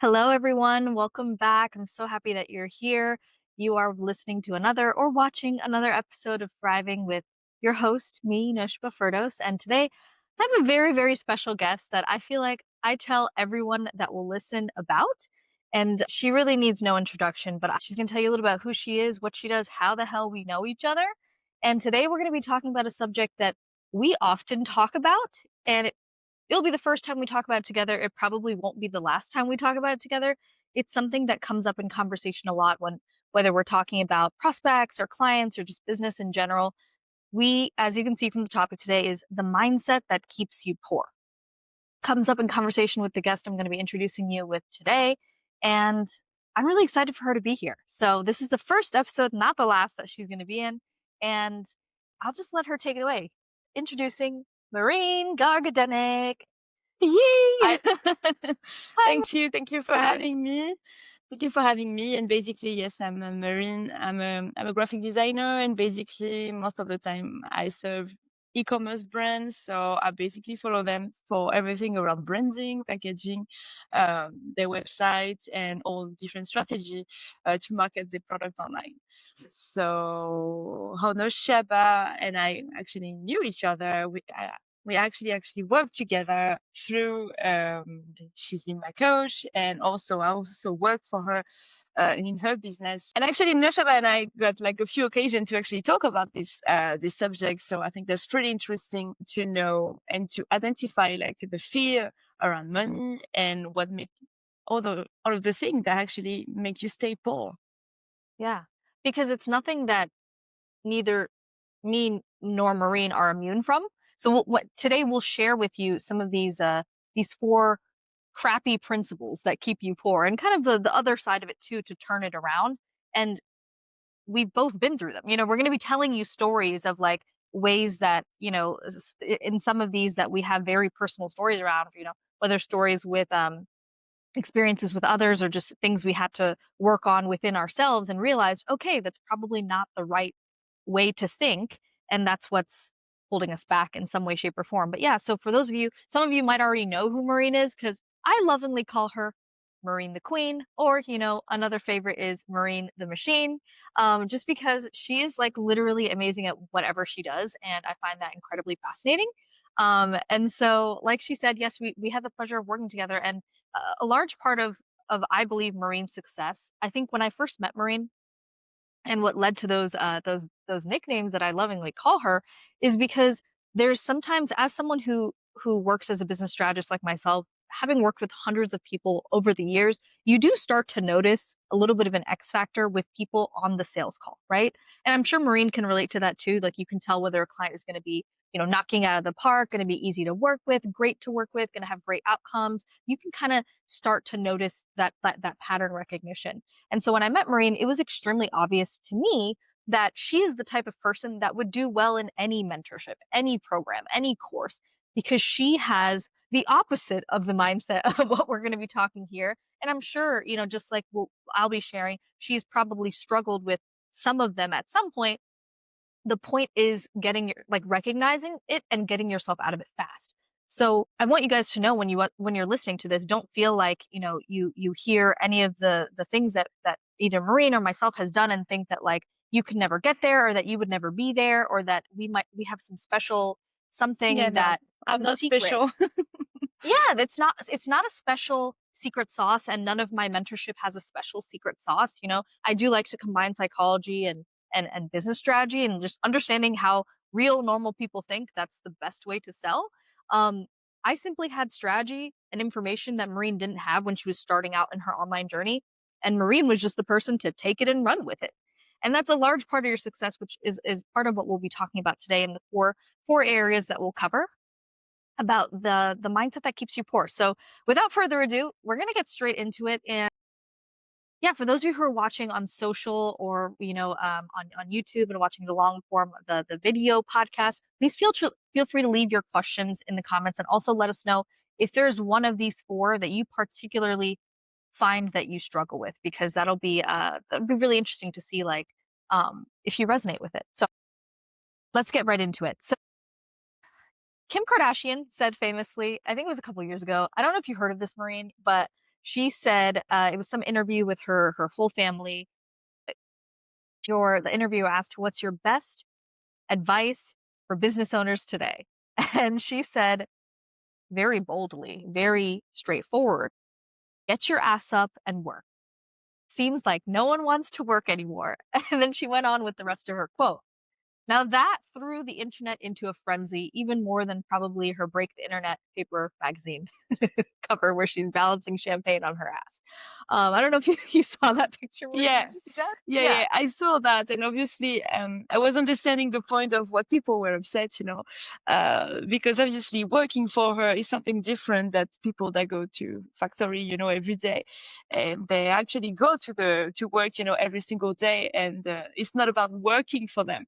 Hello, everyone. Welcome back. I'm so happy that you're here. You are listening to another or watching another episode of Thriving with your host, me, Naowshaba Ferdous. And today I have a very, very special guest that I feel like I tell everyone that will listen about. And she really needs no introduction, but she's going to tell you a little about who she is, what she does, how the hell we know each other. And today we're going to be talking about a subject that we often talk about. And it'll be the first time we talk about it together. It probably won't be the last time we talk about it together. It's something that comes up in conversation a lot when whether we're talking about prospects or clients or just business in general. We, as you can see from the topic today, is the mindset that keeps you poor. Comes up in conversation with the guest I'm going to be introducing you with today. And I'm really excited for her to be here. So this is the first episode, not the last that she's going to be in. And I'll just let her take it away. Introducing Maureen Gargadennec. Yay! Hi, hi. Thank you for having me. Thank you for having me. And basically, yes, I'm a marine. I'm a graphic designer, and basically, most of the time, I serve e-commerce brands. So I basically follow them for everything around branding, packaging, their website, and all different strategy to market the product online. So how Sheba and I actually knew each other. We actually worked together through she's been my coach, and also I also work for her in her business. And actually Noshaba and I got like a few occasions to actually talk about this subject. So I think that's pretty interesting to know and to identify like the fear around money and what make all of the things that actually make you stay poor. Yeah, because it's nothing that neither me nor Maureen are immune from. So what today we'll share with you some of these four crappy principles that keep you poor, and kind of the other side of it too to turn it around. And we've both been through them. We're going to be telling you stories of like ways that in some of these that we have very personal stories around. Whether stories with experiences with others or just things we had to work on within ourselves and realized, okay, that's probably not the right way to think. And that's what's holding us back in some way, shape, or form. But yeah, so for those of you, some of you might already know who Maureen is because I lovingly call her Maureen the Queen, or, another favorite is Maureen the Machine, just because she is like literally amazing at whatever she does. And I find that incredibly fascinating. And so, like she said, yes, we had the pleasure of working together. And a large part of I believe Maureen's success. I think when I first met Maureen and what led to those nicknames that I lovingly call her is because there's sometimes, as someone who works as a business strategist like myself, having worked with hundreds of people over the years, you do start to notice a little bit of an X factor with people on the sales call, right? And I'm sure Maureen can relate to that too. Like you can tell whether a client is going to be, knocking out of the park, going to be easy to work with, great to work with, going to have great outcomes. You can kind of start to notice that pattern recognition. And so when I met Maureen, it was extremely obvious to me that she is the type of person that would do well in any mentorship, any program, any course, because she has the opposite of the mindset of what we're going to be talking here. And I'm sure, just like I'll be sharing, she's probably struggled with some of them at some point. The point is recognizing it and getting yourself out of it fast. So I want you guys to know when you're listening to this, don't feel like, you hear any of the things that either Maureen or myself has done and think that like you could never get there or that you would never be there or that we have some special Yeah, something no, that I'm some not secret. special. Yeah, it's not a special secret sauce, and none of my mentorship has a special secret sauce. I do like to combine psychology and business strategy and just understanding how real normal people think. That's the best way to sell. Um, I simply had strategy and information that Maureen didn't have when she was starting out in her online journey, and Maureen was just the person to take it and run with it. And that's a large part of your success, which is part of what we'll be talking about today in the four areas that we'll cover about the mindset that keeps you poor. So without further ado, we're going to get straight into it. And yeah, for those of you who are watching on social or on YouTube and watching the long form the video podcast, please feel free to leave your questions in the comments and also let us know if there's one of these four that you particularly find that you struggle with, because that'll be really interesting to see like if you resonate with it. So let's get right into it. So Kim Kardashian said famously, I think it was a couple years ago. I don't know if you heard of this, Maureen, but She said it was some interview with her whole family. The interviewer asked, "What's your best advice for business owners today?" And she said, very boldly, very straightforward, "Get your ass up and work. Seems like no one wants to work anymore." And then she went on with the rest of her quote. Now that threw the internet into a frenzy, even more than probably her Break the Internet paper magazine cover where she's balancing champagne on her ass. I don't know if you saw that picture, Maureen. Did Yeah. you see that? Yeah, Yeah. yeah, I saw that, and obviously, I was understanding the point of what people were upset, because obviously working for her is something different that people that go to factory, every day, and they actually go to work, every single day, and it's not about working for them,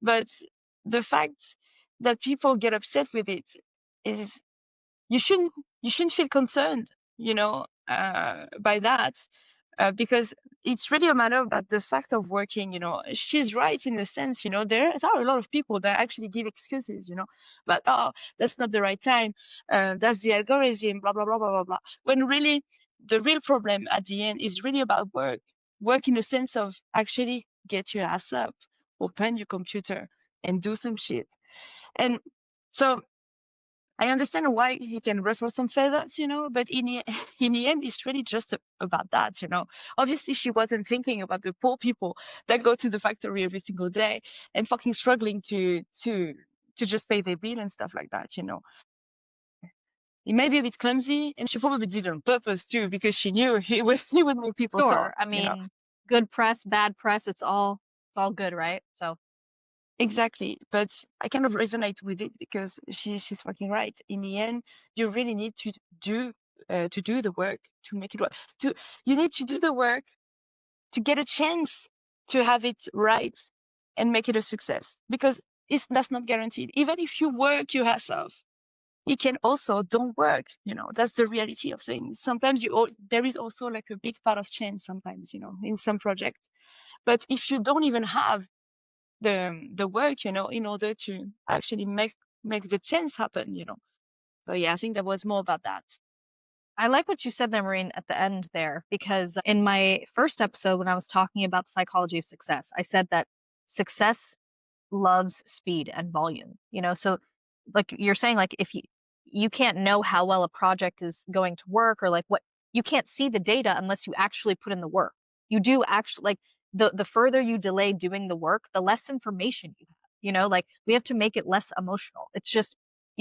but the fact that people get upset with it is you shouldn't you shouldn't feel concerned, by that, because it's really a matter about the fact of working. She's right in the sense, there are a lot of people that actually give excuses, but oh, that's not the right time, that's the algorithm, blah blah blah blah blah blah. When really the real problem at the end is really about work in the sense of actually get your ass up, open your computer, and do some shit. And so I understand why he can ruffle some feathers, but in the end, it's really just about that. Obviously, she wasn't thinking about the poor people that go to the factory every single day and fucking struggling to just pay their bill and stuff like that. It may be a bit clumsy, and she probably did it on purpose too, because she knew he would make people talk. Sure. I mean, good press, bad press, it's all good, right? So Exactly. But I kind of resonate with it because she's fucking right. In the end, you really need do to do the work to make it work. You need to do the work to get a chance to have it right and make it a success, because that's not guaranteed. Even if you work your ass off, it can also don't work. That's the reality of things. Sometimes there is also like a big part of chance sometimes, in some projects. But if you don't even have the work, in order to actually make the chance happen. So yeah, I think that was more about that. I like what you said there, Maureen, at the end there, because in my first episode, when I was talking about the psychology of success, I said that success loves speed and volume, so like you're saying, like if you can't know how well a project is going to work, or like what, you can't see the data unless you actually put in the work. You do actually, like, the further you delay doing the work, the less information you have, like we have to make it less emotional. It's just,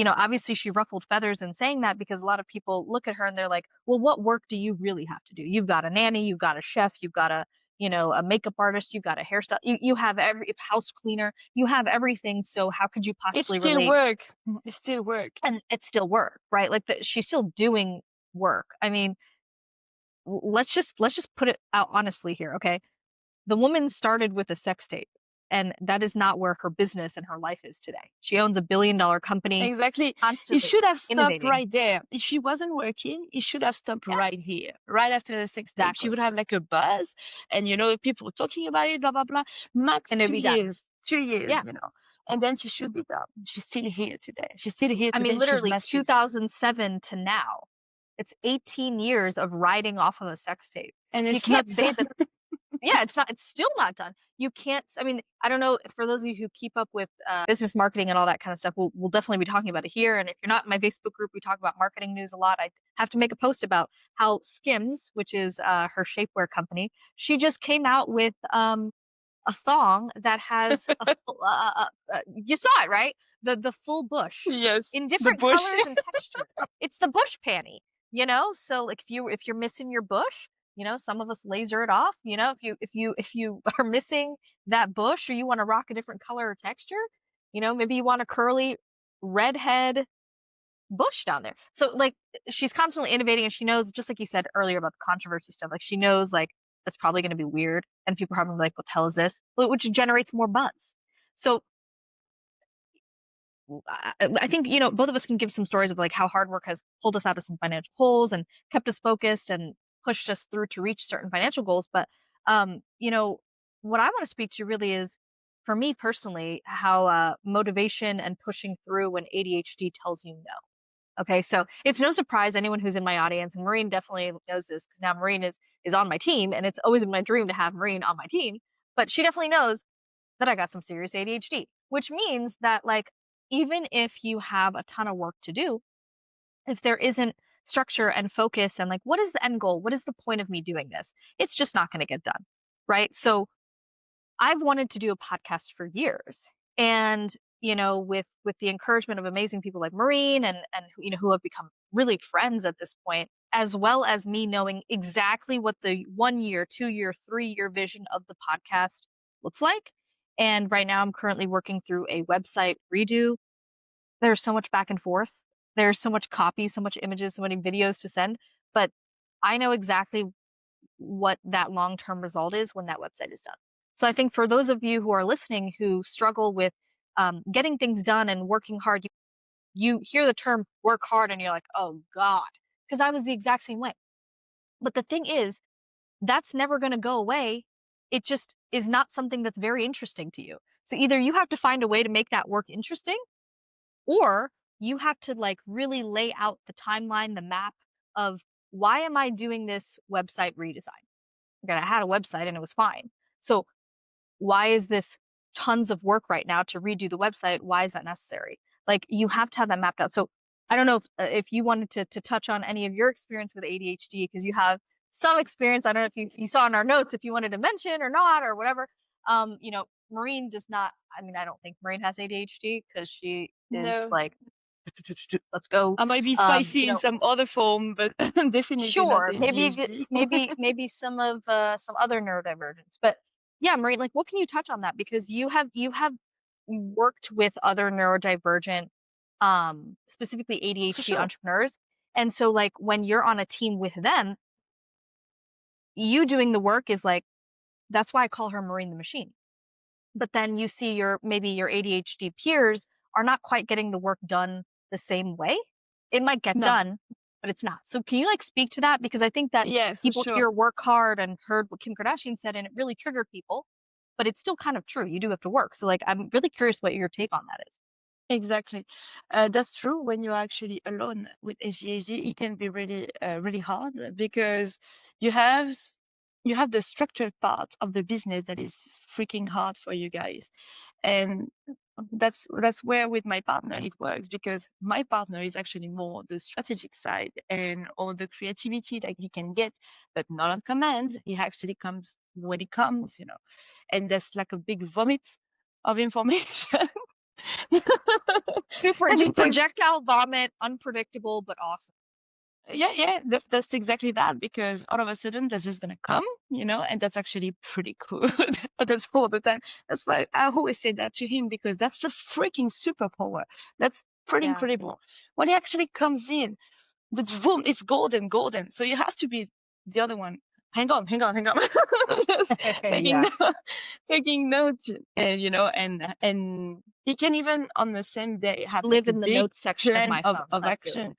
obviously she ruffled feathers in saying that, because a lot of people look at her and they're like, well, what work do you really have to do? You've got a nanny, you've got a chef, you've got a makeup artist, you've got a hairstyle, you have every house cleaner, you have everything. So how could you It's possibly still relate? work. It's still work. And it's still work, right? Like she's still doing work. I mean, let's just put it out honestly here, okay? The woman started with a sex tape, and that is not where her business and her life is today. She owns $1 billion company, Exactly. It constantly should have stopped innovating. right there. If she wasn't working, it should have stopped Yeah, right here, right after the sex tape. She exactly. would have like a buzz, and people talking about it, blah blah blah. Max And it'd two be done. years, 2 years, Yeah. and then she should be done. She's still here today. She's still here I mean, today. She's literally massive, 2007 to now. It's 18 years of riding off of a sex tape. and You it's not can't say done. that. Yeah, it's still not done. You can't, I mean, I don't know, for those of you who keep up with business marketing and all that kind of stuff, we'll definitely be talking about it here. And if you're not in my Facebook group, we talk about marketing news a lot. I have to make a post about how Skims, which is her shapewear company, she just came out with a thong that has you saw it, right? The full bush Yes, in the different bush. colors and textures. It's the bush panty, so like if you're missing your bush, some of us laser it off. If you are missing that bush, or you want to rock a different color or texture, maybe you want a curly redhead bush down there. So like she's constantly innovating, and she knows, just like you said earlier about the controversy stuff, like she knows like that's probably going to be weird, and people are probably like, what the hell is this? Which generates more buzz. So I think, both of us can give some stories of like how hard work has pulled us out of some financial holes and kept us focused and pushed us through to reach certain financial goals. But, what I want to speak to really is, for me personally, how motivation and pushing through when ADHD tells you no. Okay, so it's no surprise anyone who's in my audience, and Maureen definitely knows this because now Maureen is on my team, and it's always been my dream to have Maureen on my team. But she definitely knows that I got some serious ADHD, which means that like even if you have a ton of work to do, if there isn't structure and focus and like what is the end goal? What is the point of me doing this? It's just not going to get done. Right? So I've wanted to do a podcast for years. And, with the encouragement of amazing people like Maureen and who have become really friends at this point, as well as me knowing exactly what the 1 year, 2 year, 3 year vision of the podcast looks like. And right now I'm currently working through a website redo. There's so much back and forth. There's so much copy, so much images, so many videos to send. But I know exactly what that long-term result is when that website is done. So I think for those of you who are listening who struggle with getting things done and working hard, you hear the term work hard and you're like, oh God, because I was the exact same way. But the thing is, that's never going to go away. It just is not something that's very interesting to you. So either you have to find a way to make that work interesting, or you have to like really lay out the timeline, the map of why am I doing this website redesign? Okay, I had a website and it was fine. So why is this tons of work right now to redo the website? Why is that necessary? Like you have to have that mapped out. So I don't know if you wanted to touch on any of your experience with ADHD because you have some experience. I don't know if you saw in our notes if you wanted to mention or not or whatever. Maureen does not. I mean, I don't think Maureen has ADHD because she is No, like, let's go. I might be Um, you spicy in know, some other form, but definitely not Sure, maybe ADHD. maybe some other neurodivergence. But yeah, Marie, like what can you touch on that? Because you have worked with other neurodivergent, specifically For ADHD sure. entrepreneurs. And so like when you're on a team with them, you doing the work is like that's why I call her Marine the Machine. But then you see maybe your ADHD peers are not quite getting the work done the same way. It might get No, done, but it's not. So can you like speak to that? Because I think that yeah, for people sure. hear work hard and heard what Kim Kardashian said and it really triggered people, but it's still kind of true. You do have to work. So like I'm really curious what your take on that is. Exactly. That's true. When you're actually alone with ADHD, it can be really, really hard because you have you have the structured part of the business that is freaking hard for you guys, and that's where with my partner it works because my partner is actually more the strategic side and all the creativity that he can get, but not on command. He actually comes when he comes, and that's like a big vomit of information. Super, And just it takes, projectile vomit, unpredictable but awesome. yeah, that's exactly that because all of a sudden that's just gonna come, and that's actually pretty cool. That's all the time. That's why I always say that to him because that's a freaking superpower. That's pretty Yeah. incredible. When he actually comes in, the boom, it's golden, golden. So you have to be the other one. Hang on. Just taking Yeah. taking notes, and he can even on the same day have like Live a in the big notes section of plan my of phone, so of I feel you. action.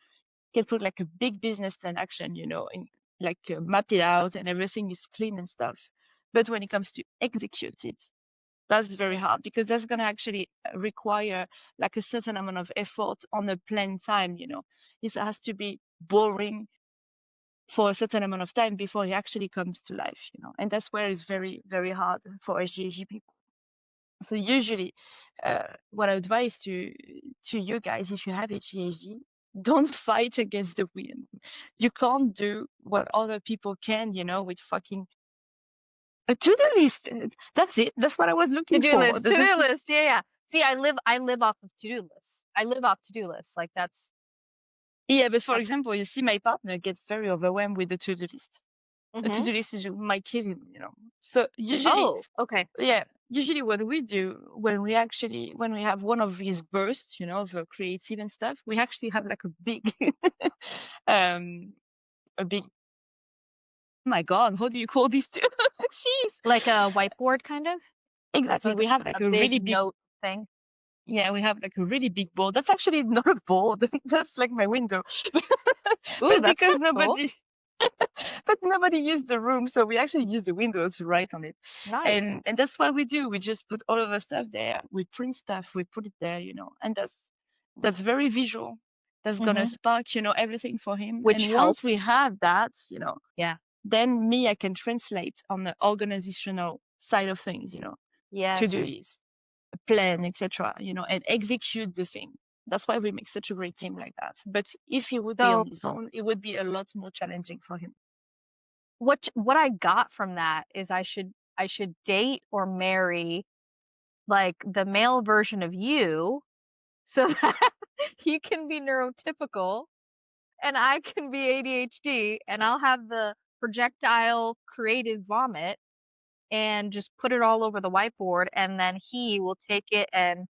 Can put like a big business plan action, and like map it out and everything is clean and stuff. But when it comes to execute it, that's very hard because that's going to actually require like a certain amount of effort on a planned time. It has to be boring for a certain amount of time before it actually comes to life, and that's where it's very, very hard for HGG people. So usually, what I advise to you guys, if you have HGHG, don't fight against the wind. You can't do what other people can, with fucking a to-do list. That's it. That's what I was looking To-do for. list, to-do list. Yeah, yeah. See, I live off of to-do lists. I live off to-do lists. Like Yeah, but for that's example, you see my partner gets very overwhelmed with the to-do list. A hmm to-do list is might kill him. So usually, Oh, okay. yeah, usually what we do when we have one of these bursts, of creative and stuff, we actually have like a big, um, a big. Oh my God, how do you call these two? Jeez. Like a whiteboard kind of? Exactly. Like We have like a a big really big. note thing. Yeah, we have like a really big board. That's actually not a board. That's like my window. Ooh, But that's because kind of cool. nobody used the room, so we actually use the windows to write on it. Nice. And that's what we do. We just put all of the stuff there. We print stuff, we put it there, and that's very visual. that's gonna Mhm. spark, everything for him. Which And once we helps. have that, Yeah. then me, I can translate on the organizational side of things, to do Yes. is plan, etc., and execute the thing. That's why we make such a great team like that. But if he would be So on his own, it would be a lot more challenging for him. what I got from that is I should date or marry like the male version of you so that he can be neurotypical and I can be ADHD and I'll have the projectile creative vomit and just put it all over the whiteboard and then he will take it and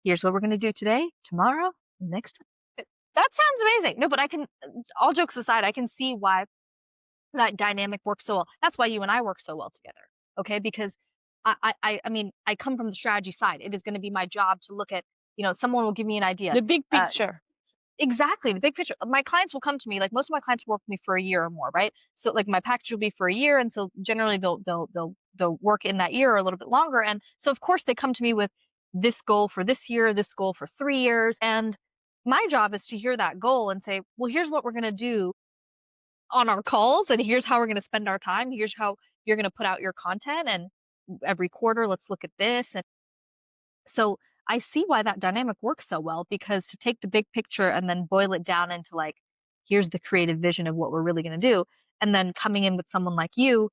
here's what we're going to do today, tomorrow, next time. That sounds amazing. No, but I can, all jokes aside, I can see why that dynamic works so well. That's why you and I work so well together. Okay. Because I mean, I come from the strategy side. It is going to be my job to look at, someone will give me an idea. The big Uh, picture. Exactly, the big picture. My clients will come to me, like most of my clients work with me for a year or more, right? So like my package will be for a year, and so generally they'll work in that year or a little bit longer. And so of course they come to me with this goal for this year, this goal for 3 years, and my job is to hear that goal and say, well, here's what we're gonna do on our calls, and here's how we're gonna spend our time. Here's how you're gonna put out your content, and every quarter, let's look at this. And so I see why that dynamic works so well because to take the big picture and then boil it down into like, here's the creative vision of what we're really going to do. And then coming in with someone like you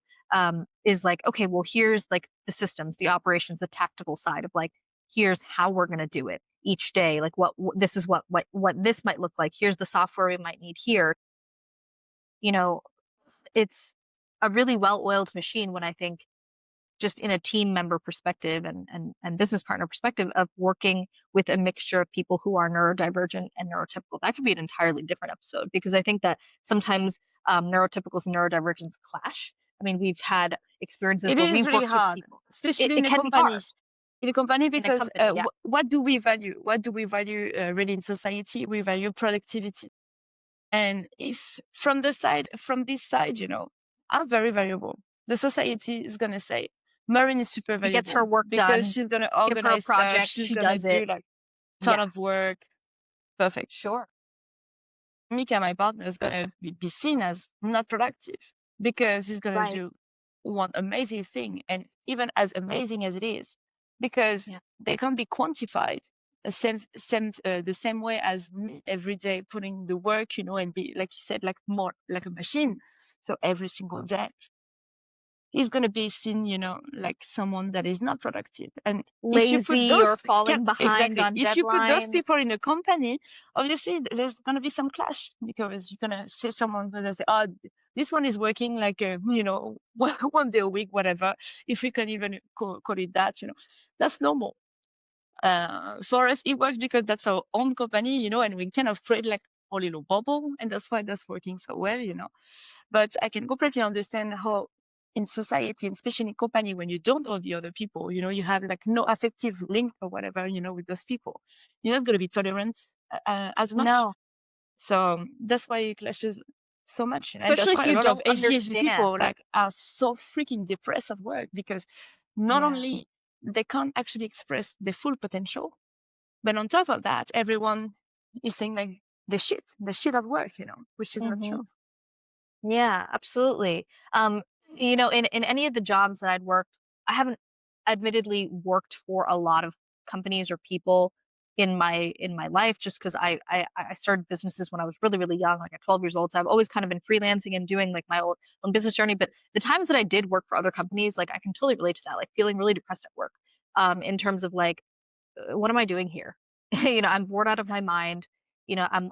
is like, okay, well, here's like the systems, the operations, the tactical side of like, here's how we're going to do it each day. Like this is what this might look like. Here's the software we might need here. You know, it's a really well-oiled machine when I think just in a team member perspective and business partner perspective of working with a mixture of people who are neurodivergent and neurotypical. That could be an entirely different episode because I think that sometimes neurotypicals and neurodivergents clash. I mean, we've had experiences It where is we've really worked with hard, people. It, especially it in a can be company. hard In a company, in a because company. Yeah. what do we value? What do we value really in society? We value productivity. And if from this side, I'm very valuable. The society is gonna say Maureen is super She gets valuable her work because done. she's gonna Give her a organize stuff. project. She's She gonna does do it. like ton Yeah. of work. Perfect. Sure. Mika, my partner, is gonna be seen as not productive because he's gonna Right. do one amazing thing, and even as amazing as it is, because Yeah. they can't be quantified the same way as me every day putting the work, and be like you said, like more like a machine. So every single day is going to be seen, like someone that is not productive. And if you put Lazy or those, falling behind exactly, on if you put those deadlines. people in a company, obviously there's going to be some clash because you're going to say someone's going to say, oh, this one is working like, 1 day a week, whatever. If we can even call it that, that's normal. For us, it works because that's our own company, and we kind of create like a little bubble, and that's why that's working so well. But I can completely understand how in society, and especially in company, when you don't know the other people, you have like no affective link or whatever, with those people, you're not going to be tolerant as much. No, So that's why it clashes so much, and especially that's if why a you lot of don't HGSD understand. people like are so freaking depressed at work because not Yeah. only they can't actually express their full potential, but on top of that, everyone is saying like the shit at work, which is not Hmm. true. Yeah, absolutely. In any of the jobs that I'd worked, I haven't admittedly worked for a lot of companies or people in my life just because I started businesses when I was really, really young, like at 12 years old. So I've always kind of been freelancing and doing like my own business journey. But the times that I did work for other companies, like I can totally relate to that, like feeling really depressed at work, in terms of like what am I doing here? I'm bored out of my mind. I'm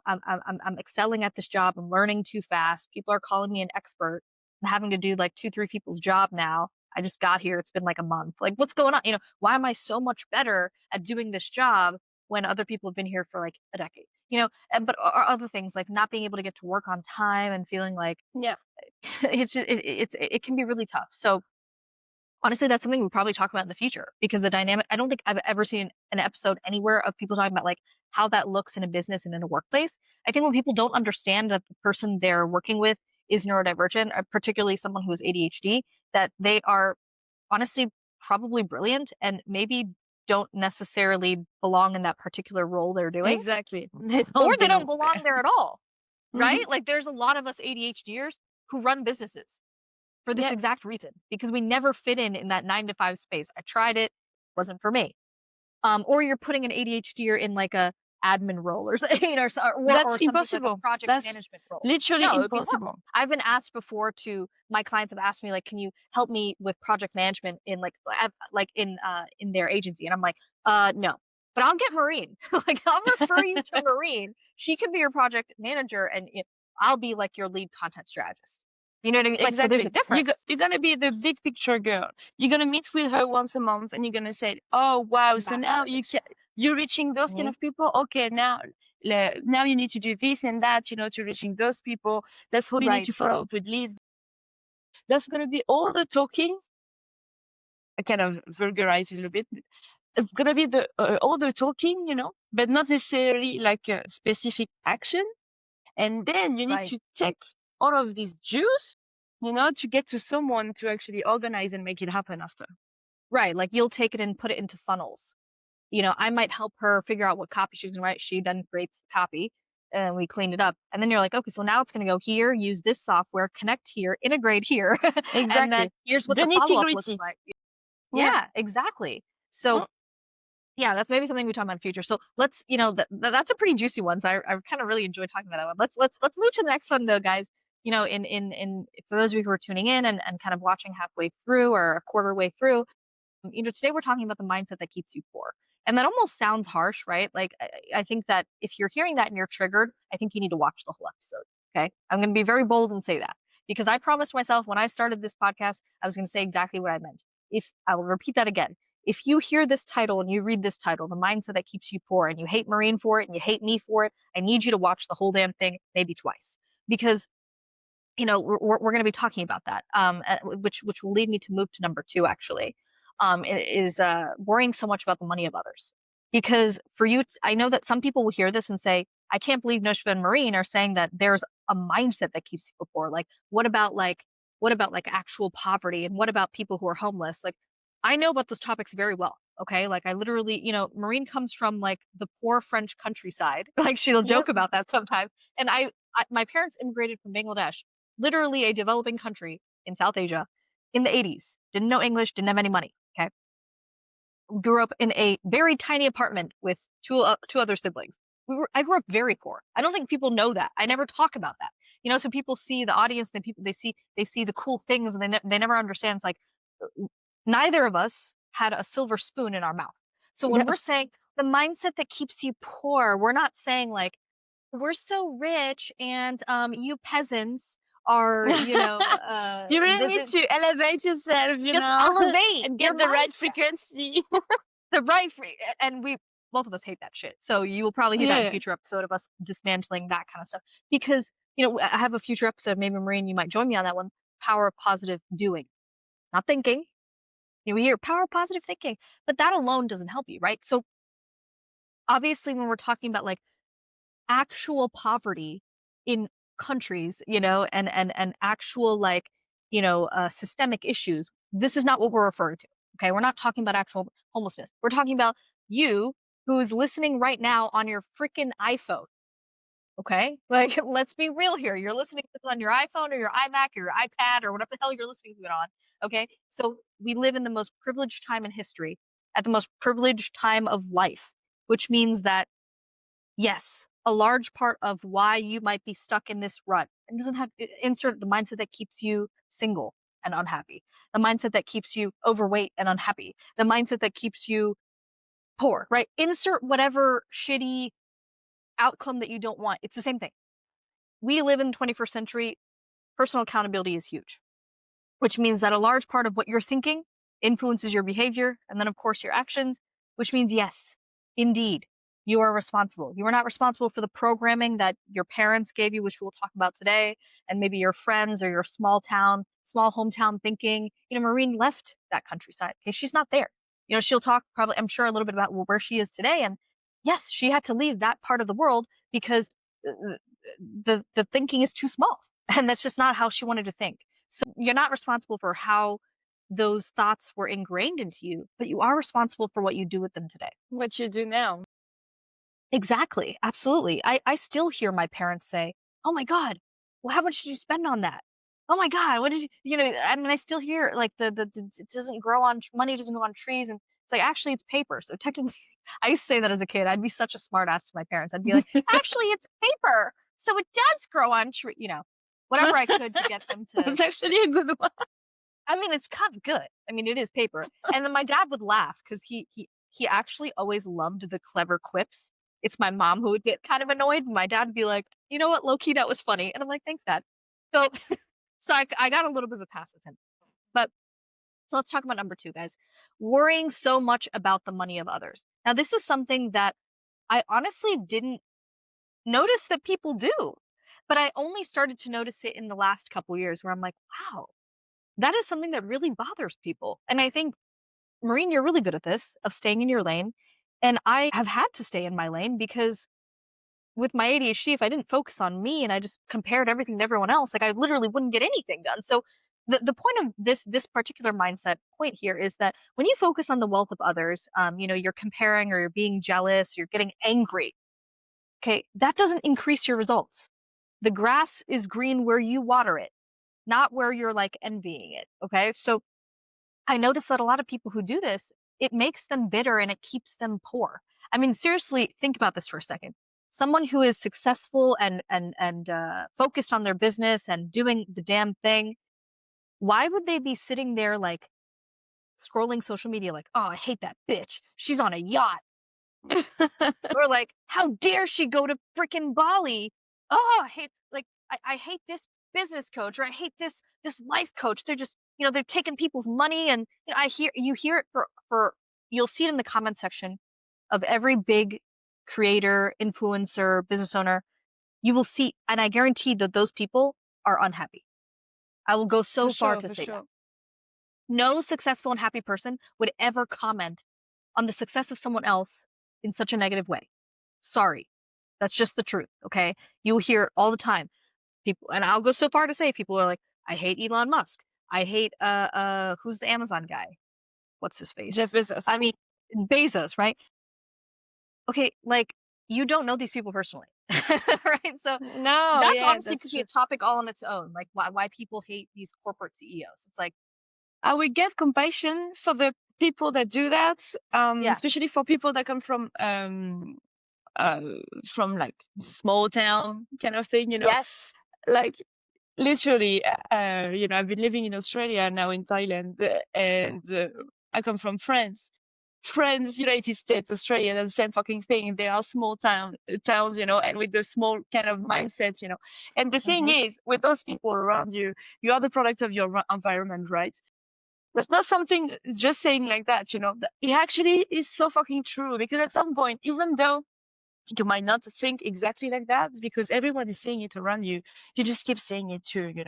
excelling at this job. I'm learning too fast. People are calling me an expert. I'm having to do like 2, 3 people's job now. I just got here. It's been like a month. Like, what's going on? Why am I so much better at doing this job when other people have been here for like a decade? But other things like not being able to get to work on time and feeling like Yeah. it can be really tough. So honestly, that's something we'll probably talk about in the future because the dynamic, I don't think I've ever seen an episode anywhere of people talking about like how that looks in a business and in a workplace. I think when people don't understand that the person they're working with is neurodivergent, or particularly someone who has ADHD, that they are honestly probably brilliant and maybe don't necessarily belong in that particular role they're doing, Exactly. They or don't they don't belong belong there. there at all, Hmm. right? Like there's a lot of us ADHDers who run businesses for this Yeah, exact reason because we never fit in that 9 to 5 space. I tried it, wasn't for me. Or you're putting an ADHDer in like a admin role or that's or something like a impossible. project That's management role. literally No, it would be horrible. impossible. I've been asked before to my clients have asked me like, can you help me with project management in in their agency? And I'm like, no. But I'll get Maureen. Like I'll refer you to Maureen. She can be your project manager and I'll be like your lead content strategist. You know what I mean? Like so there's a Exactly. difference. You're gonna be the big picture girl. You're gonna meet with her once a month, and you're gonna say, "Oh wow, so That's now it. you're reaching those kind Mhm. of people. Okay, now you need to do this and that. To reaching those people. That's what you need to Right. follow up with leads. That's gonna be all the talking. I kind of vulgarize it a little bit. It's gonna be the all the talking, but not necessarily like a specific action. And then you need Right. to take all of this juice, to get to someone to actually organize and make it happen after. Right. Like you'll take it and put it into funnels. I might help her figure out what copy she's gonna write. She then creates the copy and we clean it up. And then you're like, okay, so now it's gonna go here, use this software, connect here, integrate here, and then Exactly. here's what The the nitty follow-up looks gritty. like. Yeah. Yeah, exactly. So Mm. yeah, that's maybe something we talk about in the future. So let's, that's a pretty juicy one. So I kind of really enjoy talking about that one. Let's move to the next one though, guys. In for those of you who are tuning in and kind of watching halfway through or a quarter way through, today we're talking about the mindset that keeps you poor. And that almost sounds harsh, right? Like, I think that if you're hearing that and you're triggered, I think you need to watch the whole episode. Okay. I'm going to be very bold and say that because I promised myself when I started this podcast, I was going to say exactly what I meant. If I will repeat that again, if you hear this title and you read this title, the mindset that keeps you poor, and you hate Marine for it and you hate me for it, I need you to watch the whole damn thing, maybe twice, because we're going to be talking about that, which will lead me to move to number two, actually, is worrying so much about the money of others. Because for you, I know that some people will hear this and say, I can't believe Noshba and Marine are saying that there's a mindset that keeps people poor. Like, what about like actual poverty? And what about people who are homeless? Like, I know about those topics very well. Okay. Like I literally, Marine comes from like the poor French countryside. Like she'll Yep. joke about that sometimes. And my parents immigrated from Bangladesh, literally a developing country in South Asia in the 80s. Didn't know English, didn't have any money. Okay. Grew up in a very tiny apartment with two other siblings. I grew up very poor. I don't think people know that. I never talk about that. So people see the audience and they see the cool things and they never understand. It's like neither of us had a silver spoon in our mouth. So when Yeah. we're saying the mindset that keeps you poor, we're not saying like we're so rich and you peasants are You really need to elevate yourself, just elevate and your get the right mindset. frequency. The right free, and we both of us hate that shit. So you will probably hear that in a Yeah. future episode of us dismantling that kind of stuff. Because, I have a future episode, maybe Marine, you might join me on that one. Power of positive doing, not thinking. We hear power of positive thinking, but that alone doesn't help you, right? So obviously when we're talking about like actual poverty in countries, and actual like, systemic issues, this is not what we're referring to. Okay. We're not talking about actual homelessness. We're talking about you who is listening right now on your freaking iPhone. Okay. Like, let's be real here. You're listening to this on your iPhone or your iMac or your iPad or whatever the hell you're listening to it on. Okay. So we live in the most privileged time in history at the most privileged time of life, which means that yes, a large part of why you might be stuck in this rut, and doesn't have insert the mindset that keeps you single and unhappy, the mindset that keeps you overweight and unhappy, the mindset that keeps you poor, right? Insert whatever shitty outcome that you don't want. It's the same thing. We live in the 21st century. Personal accountability is huge, which means that a large part of what you're thinking influences your behavior and then, of course, your actions, which means, yes, indeed, you are responsible. You are not responsible for the programming that your parents gave you, which we'll talk about today, and maybe your friends or your small hometown thinking. Maureen left that countryside. Okay, she's not there. She'll talk probably, I'm sure, a little bit about where she is today. And yes, she had to leave that part of the world because the thinking is too small. And that's just not how she wanted to think. So you're not responsible for how those thoughts were ingrained into you, but you are responsible for what you do with them today. What you do now. Exactly. Absolutely. I still hear my parents say, "Oh my god, well, how much did you spend on that? Oh my god, what did you know?" I mean, I still hear like the it doesn't grow on money doesn't grow on trees, and it's like actually it's paper. So technically, I used to say that as a kid. I'd be such a smart ass to my parents. I'd be like, actually, it's paper, so it does grow on tree. Whatever I could to get them That's to. actually a good one. I mean, it's kind of good. I mean, it is paper. And then my dad would laugh because he actually always loved the clever quips. It's my mom who would get kind of annoyed. My dad would be like, "You know what, low key, that was funny," and I'm like, "Thanks, Dad." So, so I got a little bit of a pass with him. But so let's talk about number two, guys. Worrying so much about the money of others. Now, this is something that I honestly didn't notice that people do, but I only started to notice it in the last couple years, where I'm like, wow, that is something that really bothers people. And I think, Maureen, you're really good at this, of staying in your lane. And I have had to stay in my lane because with my ADHD, if I didn't focus on me and I just compared everything to everyone else, like I literally wouldn't get anything done. So the point of this particular mindset point here is that when you focus on the wealth of others, you're comparing or you're being jealous, you're getting angry. Okay, that doesn't increase your results. The grass is green where you water it, not where you're like envying it. Okay, so I notice that a lot of people who do this, it makes them bitter and it keeps them poor. I mean, seriously, think about this for a second. Someone who is successful and focused on their business and doing the damn thing, why would they be sitting there like scrolling social media like, "Oh, I hate that bitch. She's on a yacht." Or like, "How dare she go to freaking Bali? Oh, I hate I hate this business coach, or I hate this life coach. They're just, they're taking people's money." And you hear it for you'll see it in the comment section of every big creator, influencer, business owner. You will see, and I guarantee that those people are unhappy. I will go For so far sure, to for say that. sure. No successful and happy person would ever comment on the success of someone else in such a negative way. Sorry. That's just the truth, okay? You'll hear it all the time. People, and I'll go so far to say people are like, "I hate Elon Musk. I hate who's the Amazon guy? What's his face? Jeff Bezos. I mean, Bezos, right?" Okay, like you don't know these people personally. Right? So No, that's yeah, honestly that's could be a true. topic all on its own. Like why people hate these corporate CEOs. It's like, I would get compassion for the people that do that, yeah. especially for people that come uh, from like small town kind of thing, Yes. like literally, I've been living in Australia now in Thailand, and I come from France. France, United States, Australia, that's the same fucking thing. They are small towns, and with the small kind of mindset. And the thing Hmm. is, with those people around you, you are the product of your environment, right? That's not something just saying like that, It actually is so fucking true, because at some point, even though you might not think exactly like that, because everyone is saying it around you, you just keep saying it too, You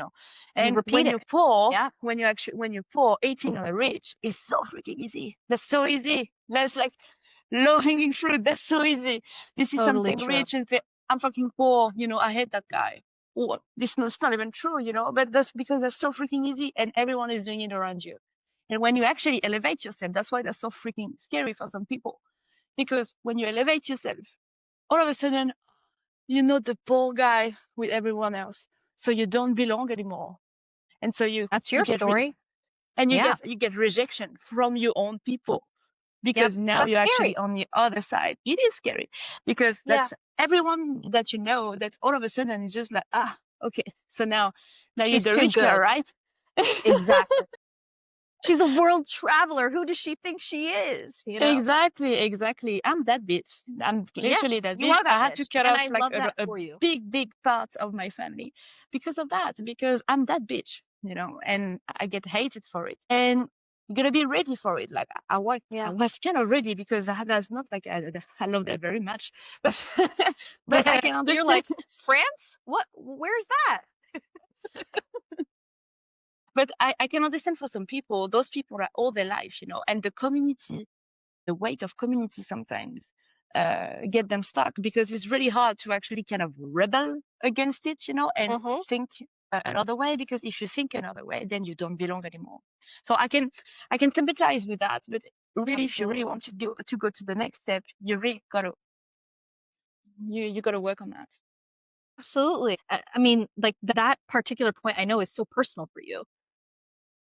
And repeat it. Yeah. when you're poor, eating on the rich is so freaking easy. That's so easy. That's like low hanging fruit. That's so easy. You see Totally something true. rich and say, "I'm fucking poor, I hate that guy." Or it's not even true, but that's because that's so freaking easy and everyone is doing it around you. And when you actually elevate yourself, that's why that's so freaking scary for some people. Because when you elevate yourself, all of a sudden, you're not the poor guy with everyone else. So you don't belong anymore. And so That's you your get, story. and Yeah. you get rejection from your own people, Yep. because now That's you're actually scary. on the other side. It is scary because Yeah. that's everyone that that all of a sudden is just like, okay. So now you're She's the too rich girl, good. right? Exactly. She's a world traveler. Who does she think she is? Exactly, exactly. I'm that bitch. I'm Yeah, literally that you bitch. are I that had to bitch. cut And off I like love that a for you. big, big part of my family because of that, because I'm that bitch, and I get hated for it. And you gotta be ready for it. Like I Yeah. was kind of ready because that's not like I love that very much, but but I can You're understand. like, France? What? Where's that? But I can understand for some people, those people are all their life, and the community, the weight of community sometimes get them stuck, because it's really hard to actually kind of rebel against it, and Mm-hmm. think another way, because if you think another way, then you don't belong anymore. So I can sympathize with that, but really, if you really Absolutely. want to go to the next step, you gotta work on that. Absolutely. I mean, like that particular point I know is so personal for you.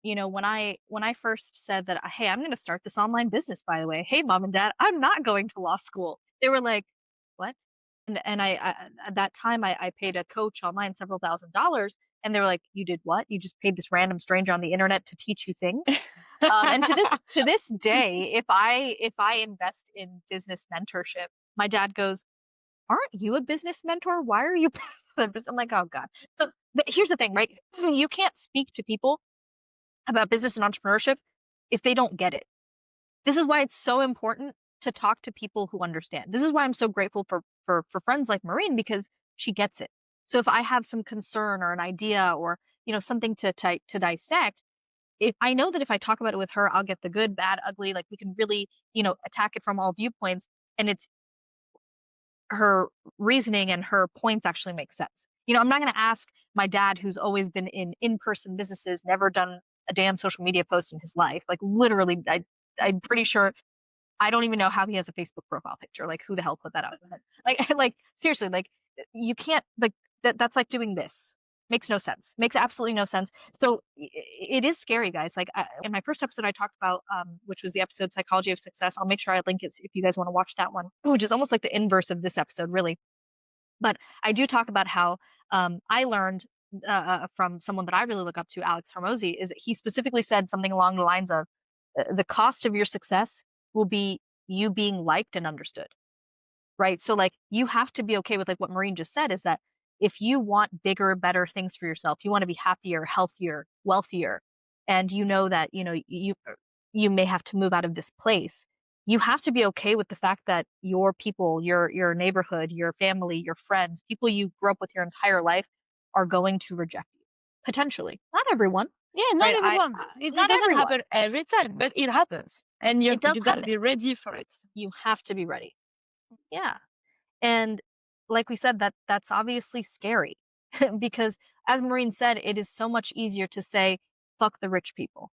You know, when I first said that, hey, I'm going to start this online business, by the way. Hey, mom and dad, I'm not going to law school. They were like, what? And I at that time I paid a coach online several $1,000s, and they were like, you did what? You just paid this random stranger on the internet to teach you things? And to this day, if I invest in business mentorship, my dad goes, aren't you a business mentor? Why are you? I'm like, oh God. So here's the thing, right? You can't speak to people about business and entrepreneurship if they don't get it. This is why it's so important to talk to people who understand. This is why I'm so grateful for friends like Maureen, because she gets it. So if I have some concern or an idea or something to dissect, if I know that if I talk about it with her, I'll get the good, bad, ugly. Like we can really attack it from all viewpoints, and it's her reasoning and her points actually make sense. I'm not going to ask my dad, who's always been in-person businesses, never done a damn social media post in his life. Like literally, I'm pretty sure I don't even know how he has a Facebook profile picture. Like who the hell put that out? Like, like seriously, like you can't like that's like doing this. Makes no sense. Makes absolutely no sense. So it is scary, guys. Like in my first episode, I talked about, which was the episode Psychology of Success. I'll make sure I link it if you guys want to watch that one, which is almost like the inverse of this episode, really. But I do talk about how I learned from someone that I really look up to, Alex Hormozy, is that he specifically said something along the lines of the cost of your success will be you being liked and understood, right? So like you have to be okay with like what Maureen just said, is that if you want bigger, better things for yourself, you want to be happier, healthier, wealthier, and you know that, you may have to move out of this place. You have to be okay with the fact that your people, your neighborhood, your family, your friends, people you grew up with your entire life are going to reject you. Potentially. Not everyone, Yeah, not right? everyone. It Not doesn't everyone. happen every time, but it happens, and It does you gotta happen. be ready for it. You have to be ready. Yeah. And like we said, that's obviously scary because as Maureen said, it is so much easier to say, fuck the rich people,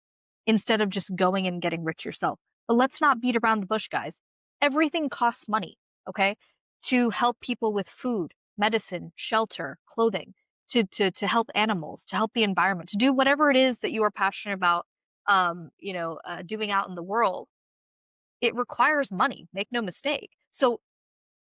instead of just going and getting rich yourself. But let's not beat around the bush, guys. Everything costs money, okay? To help people with food, medicine, shelter, clothing, to help animals, to help the environment, to do whatever it is that you are passionate about, doing out in the world. It requires money, make no mistake. So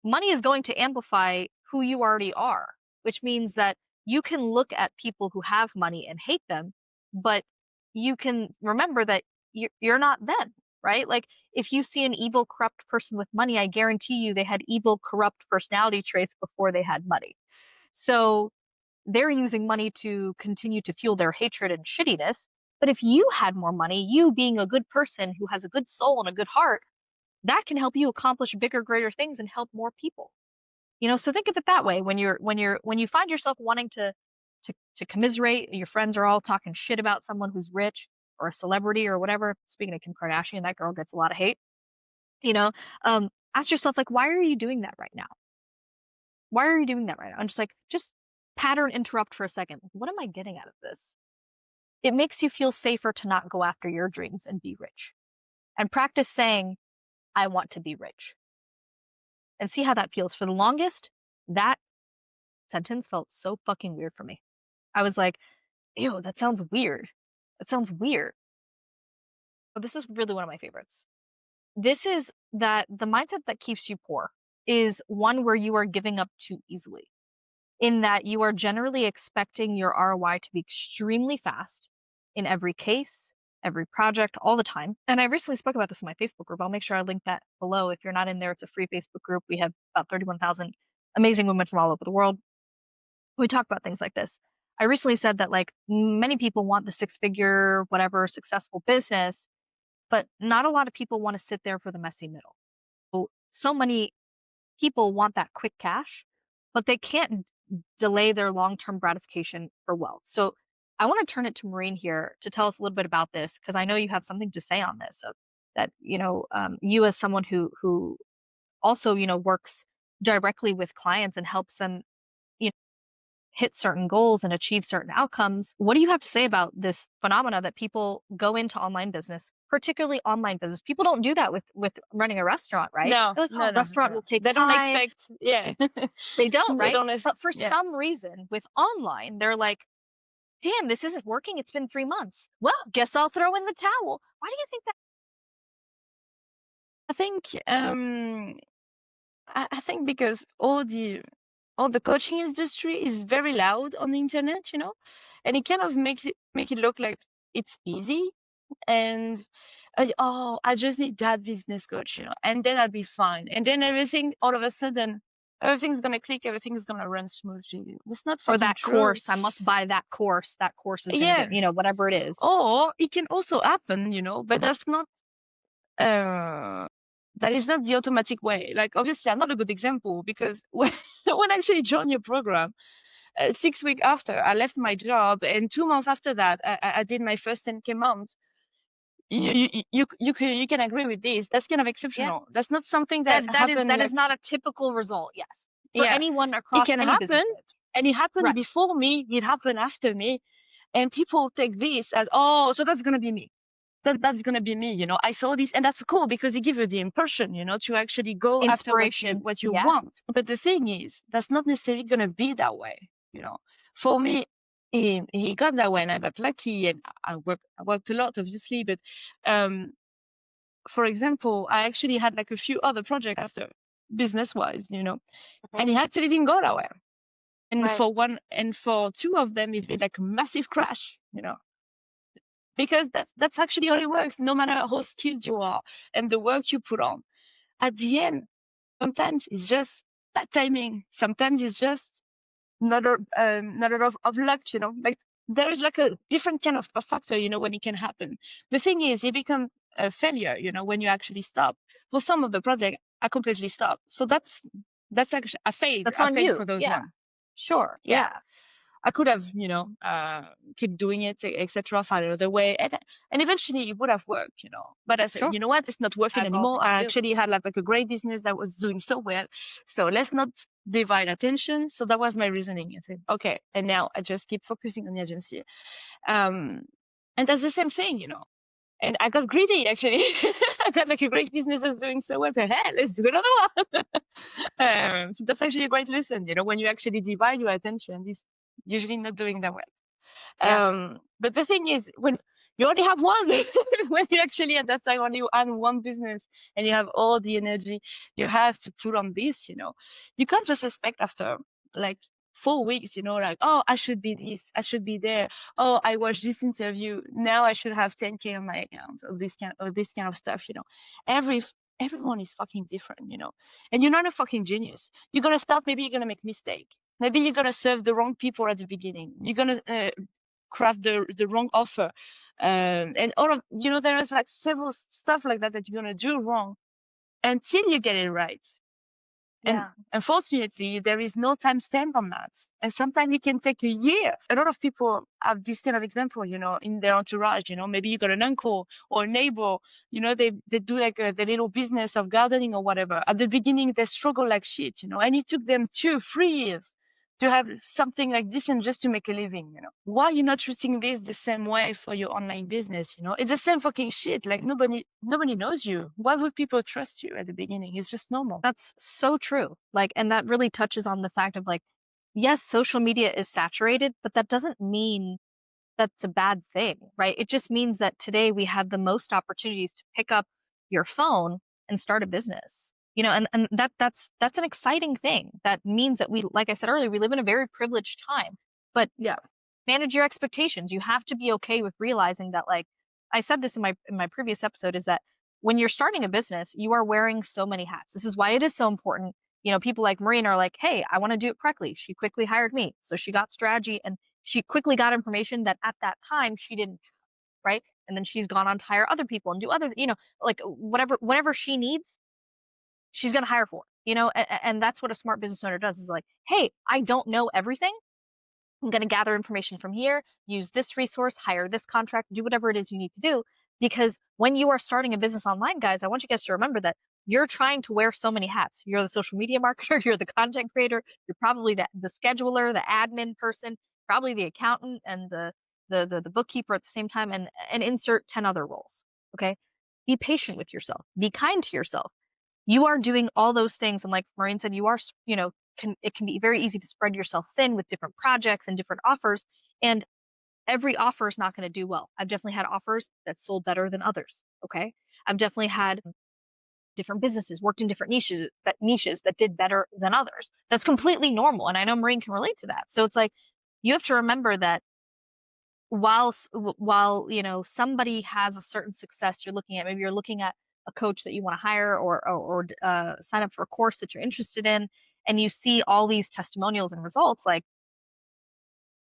money is going to amplify who you already are, which means that you can look at people who have money and hate them, but you can remember that you're not them, right? Like if you see an evil, corrupt person with money, I guarantee you they had evil, corrupt personality traits before they had money. So they're using money to continue to fuel their hatred and shittiness. But if you had more money, you being a good person who has a good soul and a good heart, that can help you accomplish bigger, greater things and help more people. So think of it that way. When you find yourself wanting to commiserate, your friends are all talking shit about someone who's rich or a celebrity or whatever. Speaking of Kim Kardashian, that girl gets a lot of hate. You know, ask yourself, like, why are you doing that right now? Why are you doing that right now? And just pattern interrupt for a second. What am I getting out of this? It makes you feel safer to not go after your dreams and be rich. And practice saying, I want to be rich. And see how that feels. For the longest, that sentence felt so fucking weird for me. I was like, ew, that sounds weird. That sounds weird. But this is really one of my favorites. This is that the mindset that keeps you poor is one where you are giving up too easily, in that you are generally expecting your ROI to be extremely fast in every case, every project, all the time. And I recently spoke about this in my Facebook group. I'll make sure I link that below. If you're not in there, it's a free Facebook group. We have about 31,000 amazing women from all over the world. We talk about things like this. I recently said that like many people want the six-figure, whatever, successful business, but not a lot of people want to sit there for the messy middle. So many people want that quick cash, but they can't delay their long-term gratification for wealth. So I want to turn it to Maureen here to tell us a little bit about this, because I know you have something to say on this. So that you as someone who also works directly with clients and helps them hit certain goals and achieve certain outcomes. What do you have to say about this phenomena that people go into online business, particularly online business? People don't do that with running a restaurant, right? No, They're like, no, oh, no, no, restaurant no. will take They don't time. expect, yeah. They don't, They right? don't, But for yeah. some reason, with online, they're like, damn, this isn't working. It's been 3 months. Well, guess I'll throw in the towel. Why do you think that? I think, I think because all the coaching industry is very loud on the internet, and it kind of make it look like it's easy. And oh, I just need that business coach, and then I'll be fine. And then everything, all of a sudden, everything's gonna click, everything's gonna run smoothly. That's not Or fucking that true. course, I must buy that course. That course is going to Yeah. get, whatever it is. Or it can also happen, but uh, that is not the automatic way. Like, obviously, I'm not a good example because when I actually joined your program, 6 weeks after I left my job, and 2 months after that, I did my first 10K month. You can agree with this. That's kind of Yeah. exceptional. That's not something that That happened is like, not a typical result. Yes. For yeah, anyone it across can any happen, business stage. and it happened Right. before me. It happened after me, and people take this as, oh, so that's gonna be me. That's gonna be me. I saw this, and that's cool because it gives you the impression, to actually go after what you Inspiration. what you Yeah. want. But the thing is, that's not necessarily gonna be that way. For me, he got that way, and I got lucky, and I worked a lot, obviously. But for example, I actually had like a few other projects after, business wise, Mhm. and it actually didn't go that way. And Right. for two of them, it's been like a massive crash, because that's actually how it works. No matter how skilled you are and the work you put on, at the end, sometimes it's just bad timing. Sometimes it's just not a lot of luck. Like, there is like a different kind of a factor, when it can happen. The thing is, it becomes a failure, when you actually stop. For some of the project, I completely stopped. So that's actually I failed. That's I on failed you. for those Yeah. one. Sure. Yeah. Yeah. I could have, keep doing it, etc., find another way, and eventually it would have worked, But I said, Sure. you know what, it's not worth it As all anymore. things I do. actually had like a great business that was doing so well, so let's not divide attention. So that was my reasoning. I said, okay, and now I just keep focusing on the agency, and that's the same thing, And I got greedy actually. I got like a great business that's doing so well. So, hey, let's do another one. So that's actually a great lesson, when you actually divide your attention, it's usually not doing that well. Yeah. But the thing is, when you only have one, when you actually at that time only own one business and you have all the energy you have to put on this, you can't just expect after like 4 weeks, like, oh, I should be this, I should be there. Oh, I watched this interview. Now I should have 10K on my account, or this kind of stuff. Every everyone is fucking different, and you're not a fucking genius. You're gonna start. Maybe you're gonna make mistake. Maybe you're gonna serve the wrong people at the beginning. You're gonna craft the wrong offer, and all of there is like several stuff like that you're gonna do wrong until you get it right. And Yeah. unfortunately, there is no time stamp on that. And sometimes it can take a year. A lot of people have this kind of example, in their entourage. Maybe you got an uncle or a neighbor, they do like the little business of gardening or whatever. At the beginning, they struggle like shit, and it took them 2-3 years to have something like decent just to make a living. Why are you not treating this the same way for your online business? It's the same fucking shit. Like, nobody knows you. Why would people trust you at the beginning? It's just normal. That's so true. Like, and that really touches on the fact of like, yes, social media is saturated, but that doesn't mean that's a bad thing, right? It just means that today we have the most opportunities to pick up your phone and start a business. And that's an exciting thing. That means that we, like I said earlier, we live in a very privileged time. But Yeah. manage your expectations. You have to be okay with realizing that, like I said this in my previous episode, is that when you're starting a business, you are wearing so many hats. This is why it is so important. People like Marina are like, hey, I want to do it correctly. She quickly hired me. So she got strategy and she quickly got information that at that time she didn't, right? And then she's gone on to hire other people and do other, like whatever she needs, she's going to hire for, and that's what a smart business owner does is like, hey, I don't know everything. I'm going to gather information from here, use this resource, hire this contract, do whatever it is you need to do. Because when you are starting a business online, guys, I want you guys to remember that you're trying to wear so many hats. You're the social media marketer, you're the content creator, you're probably the scheduler, the admin person, probably the accountant and the bookkeeper at the same time, and insert 10 other roles. Okay. Be patient with yourself. Be kind to yourself. You are doing all those things. And like Maureen said, you are, it can be very easy to spread yourself thin with different projects and different offers. And every offer is not going to do well. I've definitely had offers that sold better than others. Okay. I've definitely had different businesses, worked in different niches that did better than others. That's completely normal. And I know Maureen can relate to that. So it's like, you have to remember that while somebody has a certain success you're looking at, maybe you're looking at a coach that you want to hire or sign up for a course that you're interested in, and you see all these testimonials and results. Like,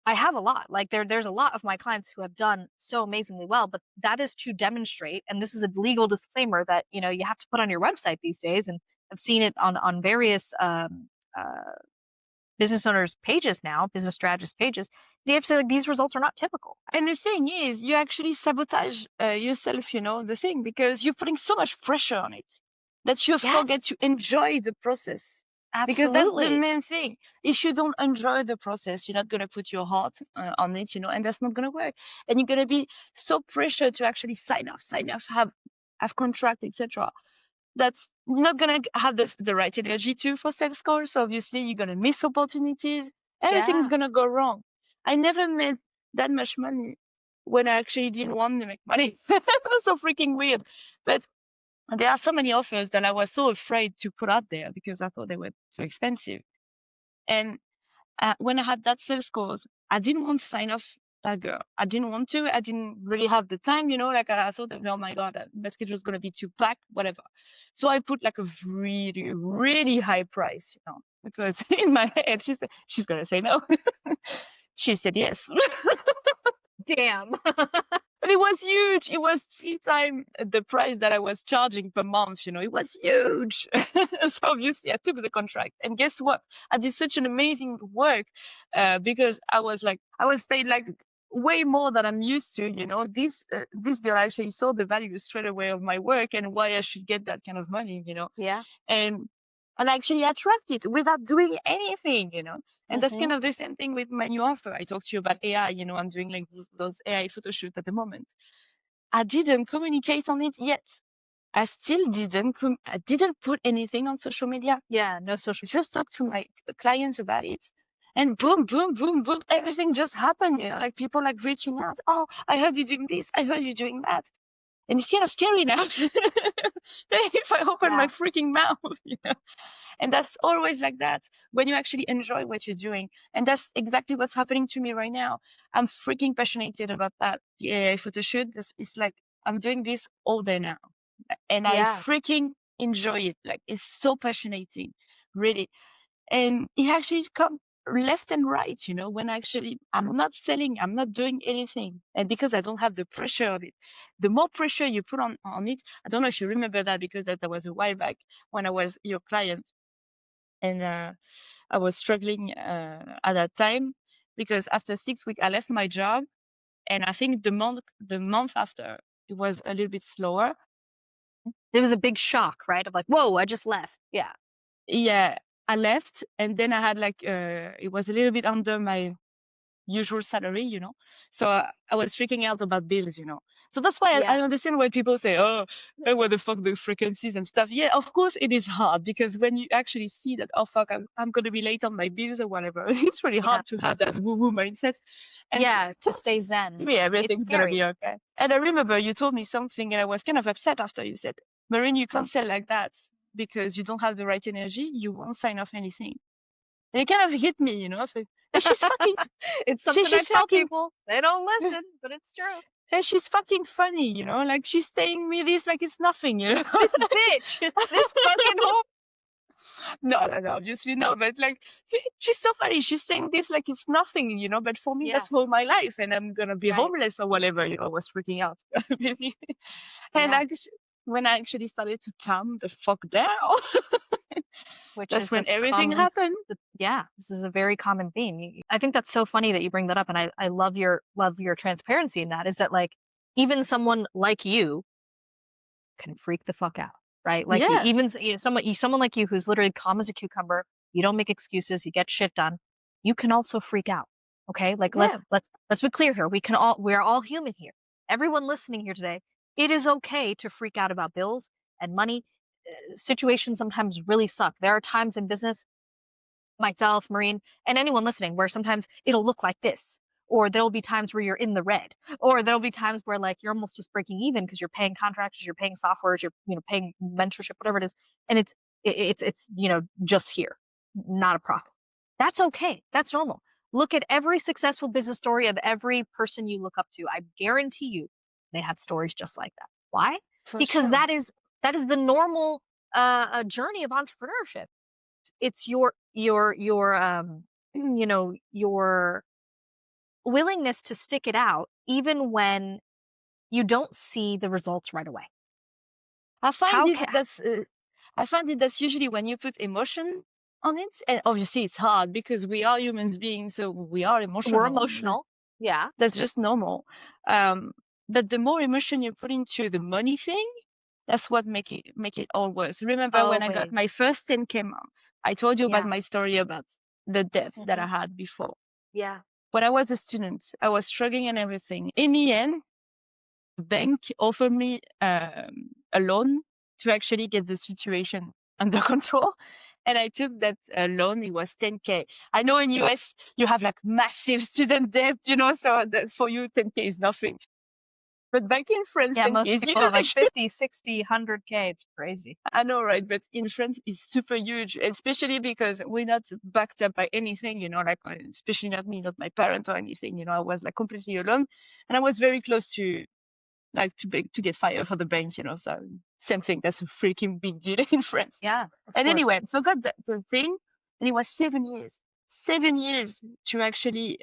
I have a lot. Like, there's a lot of my clients who have done so amazingly well, but that is to demonstrate, and this is a legal disclaimer that you have to put on your website these days, and I've seen it on various business owners' pages now, business strategist pages. You have to say, like, these results are not typical. And the thing is, you actually sabotage yourself, the thing, because you're putting so much pressure on it that you forget Yes, to enjoy the process. Because that's the absolutely. main thing. If you don't enjoy the process, you're not going to put your heart on it, and that's not going to work. And you're going to be so pressured to actually sign off, have contract, etc. That's not going to have the right energy for sales calls. So obviously, you're going to miss opportunities. Everything's Yeah, going to go wrong. I never made that much money when I actually didn't want to make money. That's so freaking weird. But there are so many offers that I was so afraid to put out there because I thought they were too expensive. And when I had that sales course, I didn't want to sign off that girl. I didn't want to. I didn't really have the time, like I thought that, oh my God, my schedule was going to be too packed, whatever. So I put like a really, really high price, because in my head, she said, she's going to say no. She said yes. damn. But it was huge. It was 3 times the price that I was charging per month. It was huge. So obviously I took the contract. And guess what? I did such an amazing work because I was paid like way more than I'm used to. This girl actually saw the value straight away of my work and why I should get that kind of money. Yeah. And actually attract it without doing anything, And that's Hmm. kind of the same thing with my new offer. I talked to you about AI, I'm doing like those AI photo shoots at the moment. I didn't communicate on it yet. I still I didn't put anything on social media. Yeah, no social. I just talked to my clients about it. And boom, boom, boom, boom, everything just happened, like people like reaching out. Oh, I heard you doing this. I heard you doing that. And it's kind of scary now if I open my Yeah. freaking mouth, And that's always like that when you actually enjoy what you're doing. And that's exactly what's happening to me right now. I'm freaking passionate about that. The AI photo shoot. It's like I'm doing this all day now. And I Yeah. freaking enjoy it. Like, it's so passionate, really. And it actually come left and right, when actually I'm not selling, I'm not doing anything. And because I don't have the pressure of it, the more pressure you put on it, I don't know if you remember that, because that was a while back when I was your client. And I was struggling at that time because after 6 weeks I left my job, and I think the month after it was a little bit slower. There was a big shock, right? Of like, whoa, I just left. Yeah. Yeah, I left, and then I had like it was a little bit under my usual salary, So I was freaking out about bills, So that's why I Yeah. understand why people say, oh, what the fuck, the frequencies and stuff. Yeah, of course it is hard, because when you actually see that, oh fuck, I'm going to be late on my bills or whatever, it's really Yeah. hard to have that woo-woo mindset. And Yeah. To stay zen. yeah, It's everything's going to scary. be okay. And I remember you told me something, and I was kind of upset after you said, Marine, you can't sell like that because you don't have the right energy. You won't sign off anything. And it kind of hit me, I was like, and she's fucking, It's something I she's tell fucking, people. They don't listen, but it's true. and she's fucking funny, like she's saying me this like it's nothing, This bitch, this fucking whore. No, obviously no, but like she's so funny. She's saying this like it's nothing, but for me Yeah. that's all my life, and I'm gonna be Right. homeless or whatever. I was freaking out, basically. And Yeah. when I actually started to calm the fuck down, Which that's is a when everything common, happened. yeah, this is a very common theme. I think that's so funny that you bring that up. And I love your transparency in that, is that like, even someone like you can freak the fuck out, right? Like Yeah. even someone like you who's literally calm as a cucumber, you don't make excuses, you get shit done. You can also freak out. Okay? Like Yeah. let's be clear here. We're all human here. Everyone listening here today, it is okay to freak out about bills and money. Situations sometimes really suck. There are times in business, myself, Marine, and anyone listening, where sometimes it'll look like this, or there'll be times where you're in the red, or there'll be times where like you're almost just breaking even because you're paying contractors, you're paying softwares, you're paying mentorship, whatever it is, and it's just here, not a profit. That's okay. That's normal. Look at every successful business story of every person you look up to. I guarantee you, they have stories just like that. Why? For Because sure. that is the normal journey of entrepreneurship. It's your your willingness to stick it out even when you don't see the results right away. I find How it can that's I find it that's usually when you put emotion on it, and obviously it's hard because we are humans beings, so we are we're emotional. emotional? Yeah, That's just normal. Um, but the more emotion you put into the money thing, that's what make it all worse. Remember when I got always. my first 10K month, I told you about Yeah. my story about the debt that I Hmm. had before. Yeah. When I was a student, I was struggling and everything. In the end, the bank offered me a loan to actually get the situation under control. And I took that loan. It was 10K. I know in US you have like massive student debt, so for you 10K is nothing. But back in France, Yeah, 10K most is people have like huge. 50, 60, 100K. It's crazy. I know, right? But in France, it's super huge, especially because we're not backed up by anything, like especially not me, not my parents or anything. I was like completely alone, and I was very close to like to get fired for the bank. So same thing. That's a freaking big deal in France. Yeah, of And course. anyway, so I got the thing, and it was 7 years, 7 years to actually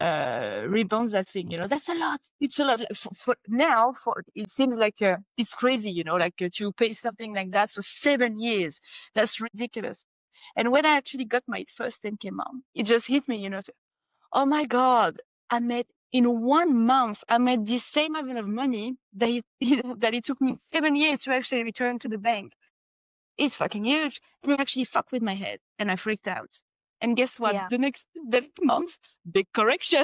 rebound that thing. That's a lot. It's a lot. Like, for now, for it seems like it's crazy. Like to pay something like that for 7 years. That's ridiculous. And when I actually got my first 10K month, it just hit me. Oh my God, I made in 1 month, I made the same amount of money that that it took me 7 years to actually return to the bank. It's fucking huge. And it actually fucked with my head and I freaked out. And guess what? Yeah. The next month, big correction.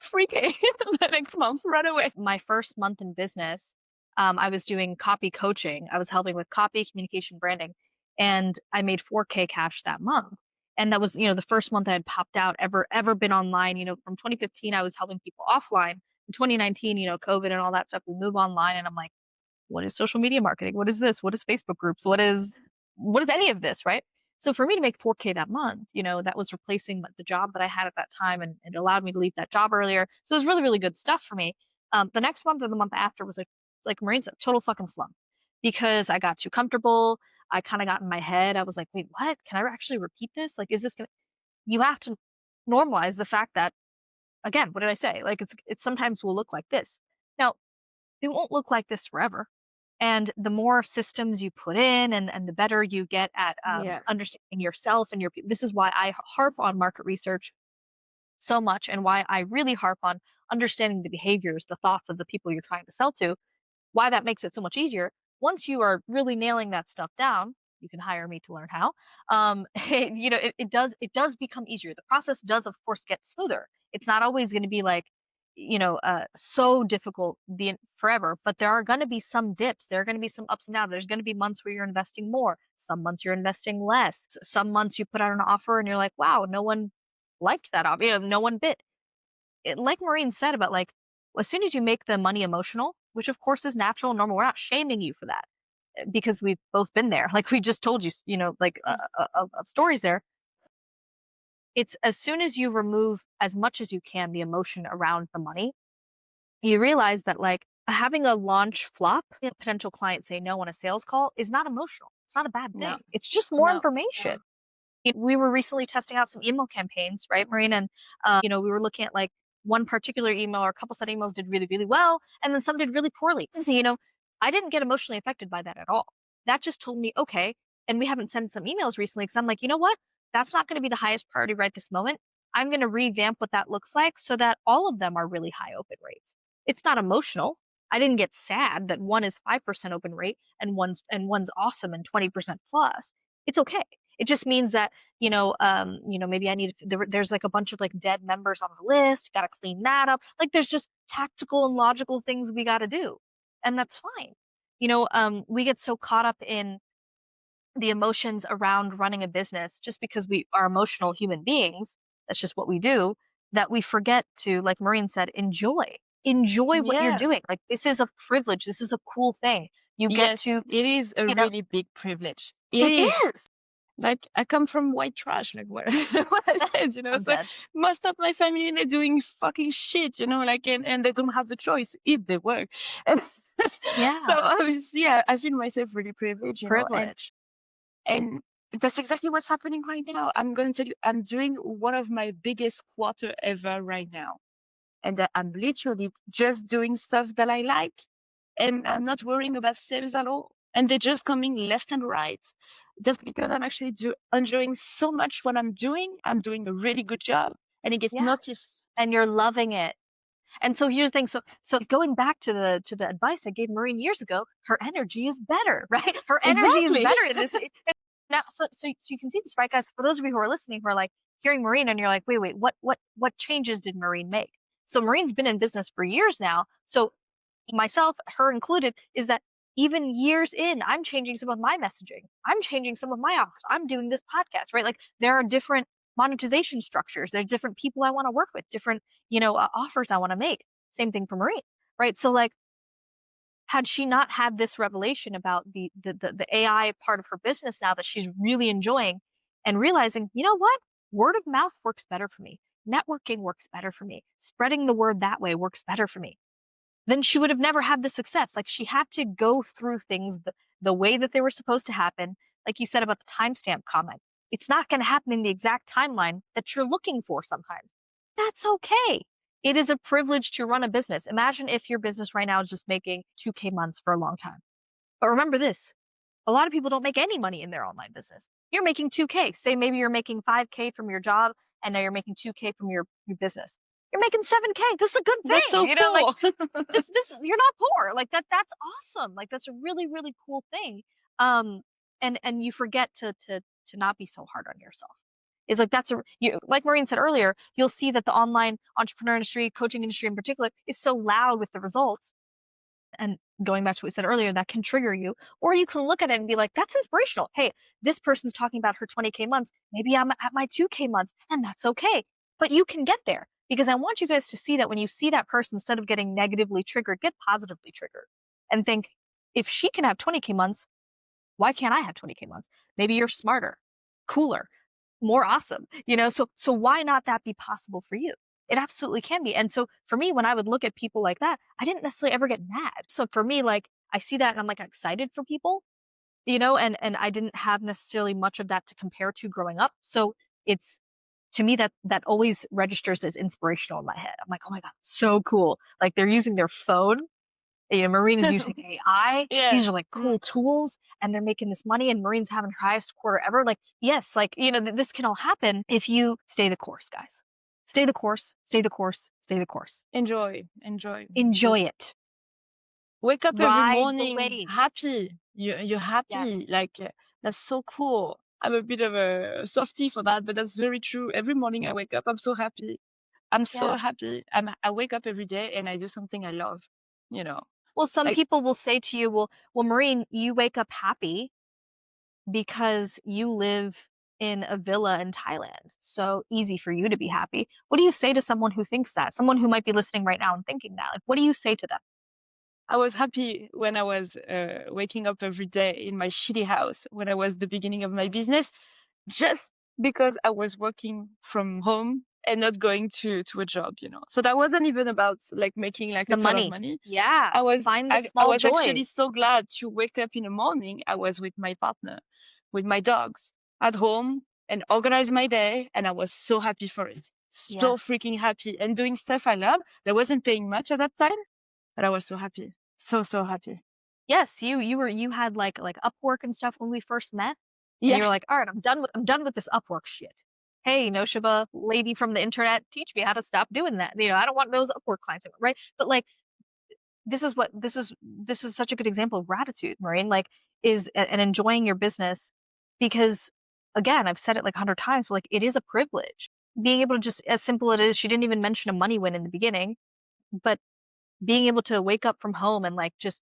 3K the next month, right away. My first month in business, I was doing copy coaching. I was helping with copy, communication, branding, and I made 4K cash that month. And that was, the first month I had popped out ever been online. From 2015, I was helping people offline. In 2019, COVID and all that stuff, we move online, and I'm like, what is social media marketing? What is this? What is Facebook groups? What is any of this, right? So for me to make 4K that month, that was replacing the job that I had at that time, and it allowed me to leave that job earlier. So it was really, really good stuff for me. The next month or the month after was like Marine's a total fucking slump because I got too comfortable. I kind of got in my head. I was like, wait, what? Can I actually repeat this? Like, is this gonna? You have to normalize the fact that, again, what did I say? Like, it's sometimes will look like this. Now, it won't look like this forever. And the more systems you put in, and the better you get at Yeah. understanding yourself and this is why I harp on market research so much, and why I really harp on understanding the behaviors, the thoughts of the people you're trying to sell to, why that makes it so much easier. Once you are really nailing that stuff down, you can hire me to learn how. It does become easier. The process does, of course, get smoother. It's not always going to be like, so difficult forever, but there are going to be some dips. There are going to be some ups and downs. There's going to be months where you're investing more. Some months you're investing less. Some months you put out an offer and you're like, wow, no one liked that offer. No one bid. Like Maureen said about like, as soon as you make the money emotional, which of course is natural and normal, we're not shaming you for that because we've both been there. Like we just told you, like of stories there. It's as soon as you remove as much as you can the emotion around the money, you realize that like having a launch flop, a potential client say no on a sales call is not emotional. It's not a bad No, thing. It's just more no. information. We were recently testing out some email campaigns, right, Marina? And we were looking at like one particular email or a couple set emails did really, really well, and then some did really poorly. So, I didn't get emotionally affected by that at all. That just told me, okay, and we haven't sent some emails recently because I'm like, you know what? That's not going to be the highest priority right this moment. I'm going to revamp what that looks like so that all of them are really high open rates. It's not emotional. I didn't get sad that one is 5% open rate and one's awesome and 20% plus. It's okay. It just means that, maybe there's like a bunch of like dead members on the list, got to clean that up. Like there's just tactical and logical things we got to do. And that's fine. We get so caught up in the emotions around running a business just because we are emotional human beings. That's just what we do, that we forget to, like Maureen said, enjoy what you're Yeah. doing. Like this is a privilege. This is a cool thing. You get Yes, to, it is a you know, really big privilege. It it is. is. Like I come from white trash, like what, what I said, I'm So dead. most of my family, they're doing fucking shit, like, and they don't have the choice if they work. And so Yeah. obviously, I feel myself really privileged, Privilege. and that's exactly what's happening right now. I'm going to tell you, I'm doing one of my biggest quarter ever right now. And I'm literally just doing stuff that I like. And I'm not worrying about sales at all. And they're just coming left and right. That's because I'm actually enjoying so much what I'm doing. I'm doing a really good job and it gets Yeah. noticed. And you're loving it. And so here's the thing. So going back to the advice I gave Maureen years ago, her energy is better, right? Her energy is Exactly. better in this. Now, so you can see this, right, guys? For those of you who are listening, who are like hearing Maureen, and you're like, wait, what changes did Maureen make? So Maureen's been in business for years now. So myself, her included, is that even years in, I'm changing some of my messaging. I'm changing some of my offers. I'm doing this podcast, right? Like there are different monetization structures. There's different people I want to work with, different, offers I want to make. Same thing for Maureen, right? So like, had she not had this revelation about the AI part of her business now that she's really enjoying and realizing, you know what? Word of mouth works better for me. Networking works better for me. Spreading the word that way works better for me, then she would have never had the success. Like she had to go through things the way that they were supposed to happen. Like you said about the timestamp comment, it's not going to happen in the exact timeline that you're looking for sometimes. That's okay. It is a privilege to run a business. Imagine if your business right now is just making 2K months for a long time. But remember this, a lot of people don't make any money in their online business. You're making 2K. Say maybe you're making 5K from your job and now you're making 2K from your business. You're making 7K. This is a good That's thing. so Like cool. this you're not poor. Like that's awesome. Like that's a really, really cool thing. And you forget to not be so hard on yourself. Is like that's a you like Maureen said earlier, you'll see that the online entrepreneur industry, coaching industry in particular, is so loud with the results. And going back to what we said earlier, that can trigger you. Or you can look at it and be like, that's inspirational. Hey, this person's talking about her 20K months. Maybe I'm at my 2K months, and that's okay. But you can get there because I want you guys to see that when you see that person, instead of getting negatively triggered, get positively triggered and think, if she can have 20K months, why can't I have 20K months? Maybe you're smarter, cooler, more awesome, so why not that be possible for you? It absolutely can be. And so for me, when I would look at people like that, I didn't necessarily ever get mad. So for me, like I see that and I'm like excited for people, and I didn't have necessarily much of that to compare to growing up. So it's, to me, that always registers as inspirational in my head. I'm like, oh my God, so cool. Like they're using their phone. Marine is using AI. Yeah. These are like Mm. cool tools and they're making this money, and Marine's having her highest quarter ever. Like, yes, like, this can all happen if you stay the course, guys. Stay the course, stay the course, stay the course. Enjoy. Enjoy Just it. wake up every Ride the morning waves. happy. You're Yes. happy. Like that's so cool. I'm a bit of a softie for that, but that's very true. Every morning I wake up, I'm so happy. I'm so Yeah. happy. I wake up every day and I do something I love. You know, Well, some like people will say to you, well, Marine, you wake up happy because you live in a villa in Thailand. So easy for you to be happy. What do you say to someone who thinks that? Someone who might be listening right now and thinking that? Like, what do you say to them? I was happy when I was waking up every day in my shitty house when I was the beginning of my business, just because I was working from home and not going to a job. So that wasn't even about like making like a The ton of money. money. Yeah. I was Find the I small was actually joys. so glad to wake up in the morning. I was with my partner, with my dogs at home and organize my day, and I was so happy for it. So Yes. freaking happy and doing stuff I love. I wasn't paying much at that time, but I was so happy. So happy. Yes, you had like Upwork and stuff when we first met, and you Yeah. were like, all right, I'm done with this Upwork shit. Hey, Naowshaba, lady from the internet, teach me how to stop doing that. I don't want those Upwork clients anymore, right? But like this is such a good example of gratitude, Maureen, like is and enjoying your business because again, I've said it like 100 times, but like it is a privilege. Being able to just as simple as it is, she didn't even mention a money win in the beginning, but being able to wake up from home and like just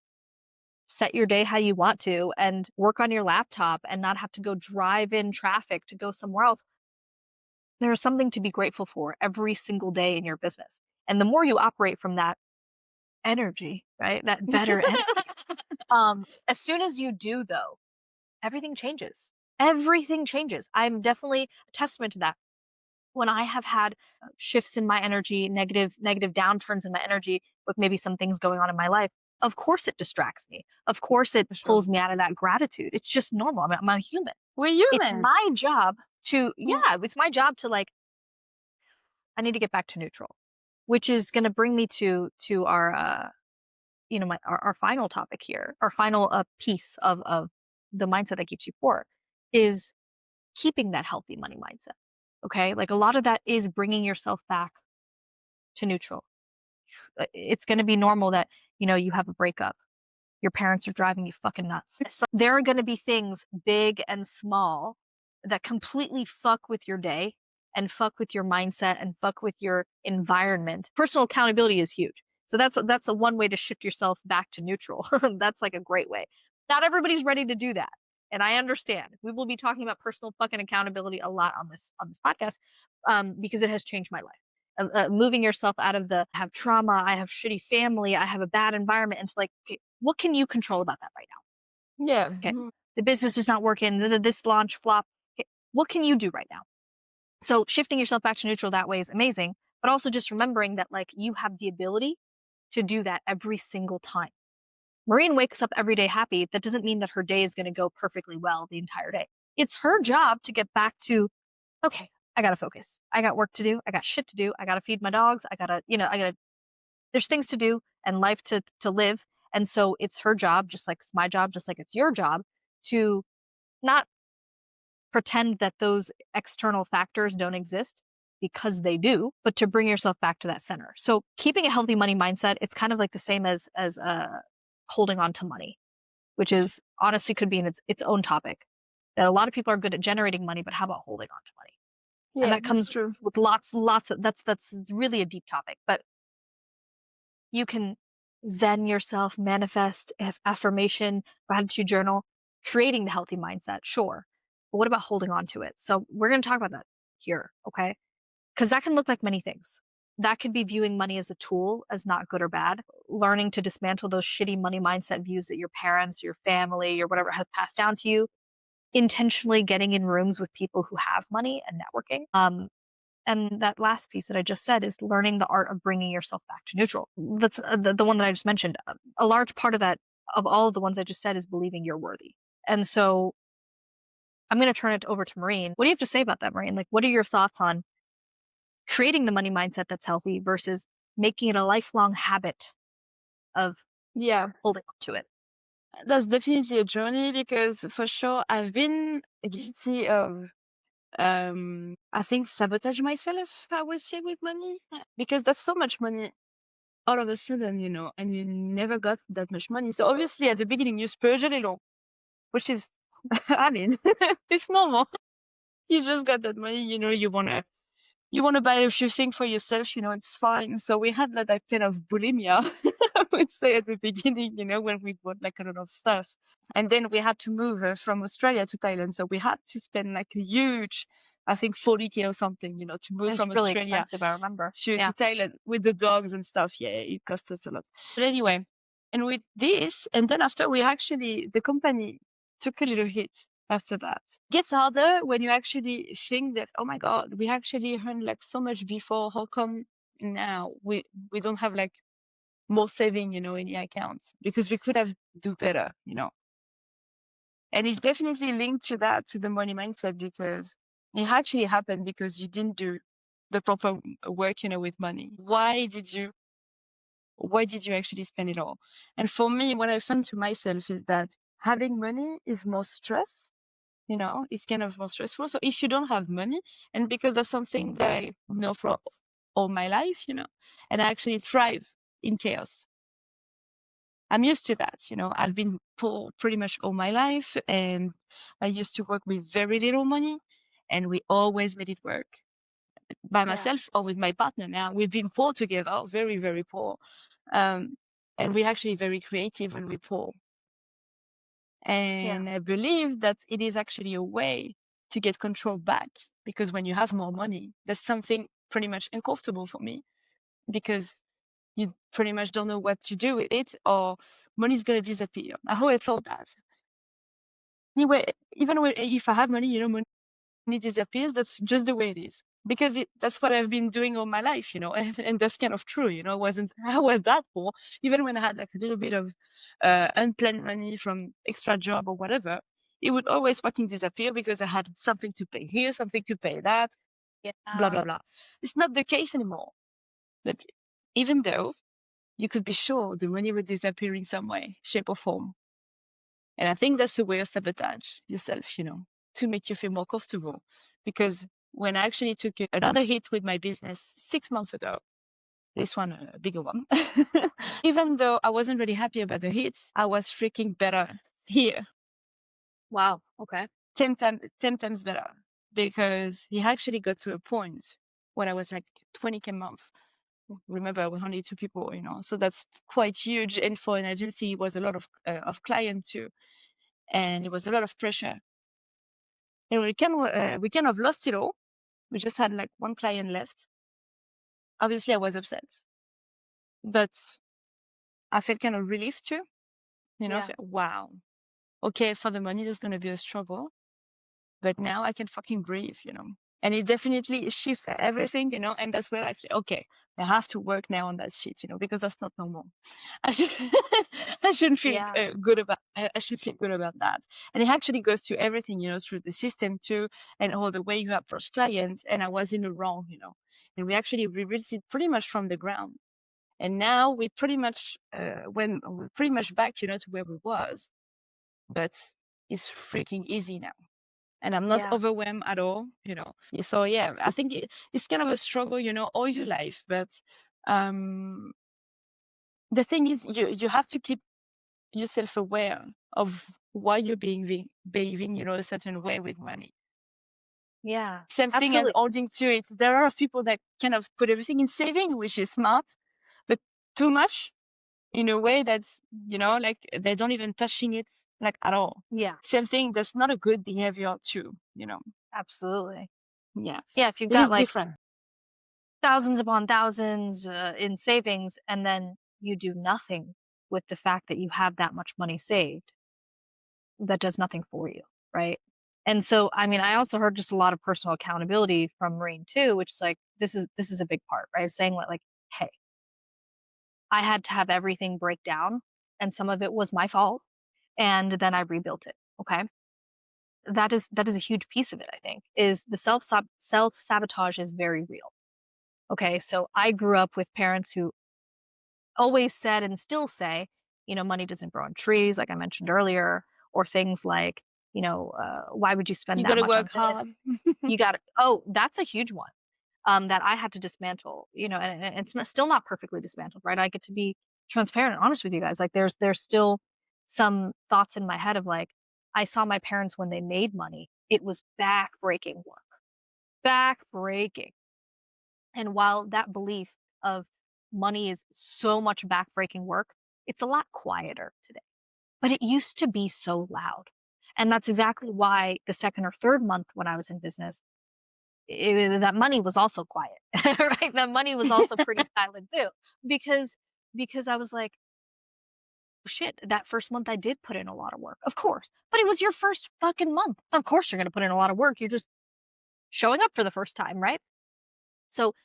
set your day how you want to and work on your laptop and not have to go drive in traffic to go somewhere else. There's something to be grateful for every single day in your business. And the more you operate from that energy, right? That better energy. As soon as you do though, everything changes. Everything changes. I'm definitely a testament to that. When I have had shifts in my energy, negative downturns in my energy with maybe some things going on in my life, of course it distracts me. Of course it For sure. pulls me out of that gratitude. It's just normal. I'm a human. We're It's humans. my job to, Yeah. yeah, it's my job to like, I need to get back to neutral, which is going to bring me to our our final topic here, our final piece of the mindset that keeps you poor is keeping that healthy money mindset. Okay. Like a lot of that is bringing yourself back to neutral. It's going to be normal that, you have a breakup. Your parents are driving you fucking nuts. So there are going to be things big and small that completely fuck with your day and fuck with your mindset and fuck with your environment. Personal accountability is huge. So that's a one way to shift yourself back to neutral. That's like a great way. Not everybody's ready to do that. And I understand. We will be talking about personal fucking accountability a lot on this podcast because it has changed my life. Moving yourself out of the I have trauma, I have shitty family, I have a bad environment, and to like, okay, what can you control about that right Yeah. now? Okay, the business is not working, this launch flop. Okay, what can you do right now? So shifting yourself back to neutral that way is amazing, but also just remembering that like you have the ability to do that every single time. Maureen wakes up every day happy. That doesn't mean that her day is going to go perfectly well the entire day. It's her job to get back to, okay, I got to focus. I got work to do. I got shit to do. I got to feed my dogs. There's things to do and life to live. And so it's her job, just like it's my job, just like it's your job, to not pretend that those external factors don't exist because they do, but to bring yourself back to that center. So keeping a healthy money mindset, it's kind of like the same as holding on to money, which is honestly could be in its own topic. That a lot of people are good at generating money, but how about holding on to money? And Yeah, that that's comes true. with lots of that's really a deep topic, but you can zen yourself, manifest, affirmation, gratitude journal, creating the healthy mindset, sure. But what about holding on to it? So we're going to talk about that here, okay? Because that can look like many things. That could be viewing money as a tool, as not good or bad, learning to dismantle those shitty money mindset views that your parents, your family, or whatever has passed down to you, intentionally getting in rooms with people who have money and networking. And that last piece that I just said is learning the art of bringing yourself back to neutral. That's the one that I just mentioned. A large part of that, of all of the ones I just said, is believing you're worthy. And so I'm going to turn it over to Maureen. What do you have to say about that, Maureen? Like, what are your thoughts on creating the money mindset that's healthy versus making it a lifelong habit of Yeah, holding on to it? that's definitely a journey because for sure I've been guilty of I think sabotage myself, I would say, with money because that's so much money all of a sudden, and you never got that much money. So obviously at the beginning you spurge a little, which is, I mean, it's normal. You just got that money, you wanna buy a few things for yourself, it's fine. So we had that kind of bulimia, I would say at the beginning, when we bought like a lot of stuff. And then we had to move from Australia to Thailand. So we had to spend like a huge, I think 40K or something, to move It's from really Australia expensive, I remember. to Yeah. Thailand with the dogs and stuff. Yeah, it cost us a lot. But anyway, and with this, and then after the company took a little hit after that. It gets harder when you actually think that, oh my God, we actually earned like so much before. How come now we don't have like more saving, in the accounts? Because we could have do better. And it's definitely linked to that, to the money mindset, because it actually happened because you didn't do the proper work, with money. Why did you actually spend it all? And for me, what I found to myself is that having money is more stress, it's kind of more stressful. So if you don't have money, and because that's something that I know for all my life, and I actually thrive in chaos. I'm used to that. I've been poor pretty much all my life, and I used to work with very little money, and we always made it work by Yeah. myself or with my partner. Now we've been poor together, very, very poor. Um, and we're actually very creative when we're poor. Yeah. And I believe that it is actually a way to get control back, because when you have more money, that's something pretty much uncomfortable for me, because you pretty much don't know what to do with it, or money's going to disappear. I always thought that. Anyway, even if I have money, money disappears. That's just the way it is, because that's what I've been doing all my life, and that's kind of true. I was that poor. Even when I had like a little bit of unplanned money from extra job or whatever, it would always fucking disappear because I had something to pay here, something to pay that, blah Yeah. blah blah. It's not the case anymore. But even though you could be sure the money would disappear in some way, shape or form. And I think that's a way of sabotage yourself, to make you feel more comfortable. Because when I actually took another hit with my business 6 months ago, this one a bigger one, even though I wasn't really happy about the hits, I was freaking better here, Wow. Okay. 10 times better, because he actually got to a point when I was like 20K a month. Remember, we're only two people, so that's quite huge. And for an agency, it was a lot of client too, and it was a lot of pressure. And we kind of lost it all. We just had like one client left. Obviously, I was upset, but I felt kind of relieved too. I Yeah. felt, wow, okay, for the money, there's gonna be a struggle, but now I can fucking breathe. And it definitely shifts everything. And that's where I say, okay, I have to work now on that shit, because that's not normal. I should, I shouldn't feel Yeah. good about. I should feel good about that. And it actually goes to everything, through the system too, and all the way you approach clients. And I was in the wrong, and we actually rebuilt it pretty much from the ground. And now we pretty much when we're pretty much back, to where we was, but it's freaking easy now, and I'm not Yeah. overwhelmed at all. So yeah, I think it's kind of a struggle, all your life, but um, the thing is, you have to keep yourself aware of why you're behaving, a certain way with money. Yeah. Same thing as Absolutely. holding to it. There are people that kind of put everything in saving, which is smart, but too much in a way that's, like they don't even touching it like at all. Yeah. Same thing. That's not a good behavior too. Absolutely. Yeah, Yeah. If you've it got is like different. thousands upon thousands in savings, and then you do nothing with the fact that you have that much money saved, that does nothing for you, right? And so, I mean, I also heard just a lot of personal accountability from Marine too, which is like this is a big part, right? Saying like, hey, I had to have everything break down, and some of it was my fault, and then I rebuilt it. Okay, that is a huge piece of it. I think is the self sabotage is very real. Okay, so I grew up with parents who always said and still say, money doesn't grow on trees, like I mentioned earlier, or things like, why would you spend You that gotta much on work this? hard. You got to, oh, that's a huge one that I had to dismantle, and it's still not perfectly dismantled, right? I get to be transparent and honest with you guys. Like there's still some thoughts in my head of like, I saw my parents when they made money, it was back-breaking work, back-breaking. And while that belief of money is so much backbreaking work, it's a lot quieter today. But it used to be so loud. And that's exactly why the second or third month when I was in business, that money was also quiet, right? That money was also pretty silent too, because I was like, shit, that first month I did put in a lot of work, of course, but it was your first fucking month. Of course, you're gonna put in a lot of work. You're just showing up for the first time, right? So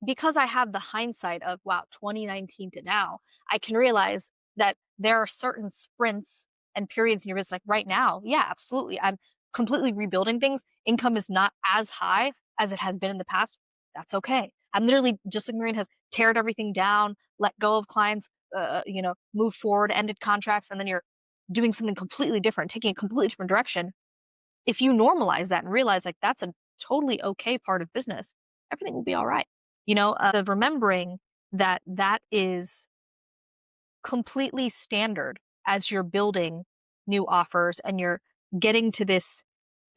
because I have the hindsight of, wow, 2019 to now, I can realize that there are certain sprints and periods in your business. Like right now, yeah, absolutely. I'm completely rebuilding things. Income is not as high as it has been in the past. That's okay. I'm literally just like Marine has teared everything down, let go of clients, moved forward, ended contracts, and then you're doing something completely different, taking a completely different direction. If you normalize that and realize like that's a totally okay part of business, everything will be all right. The remembering that that is completely standard as you're building new offers and you're getting to this.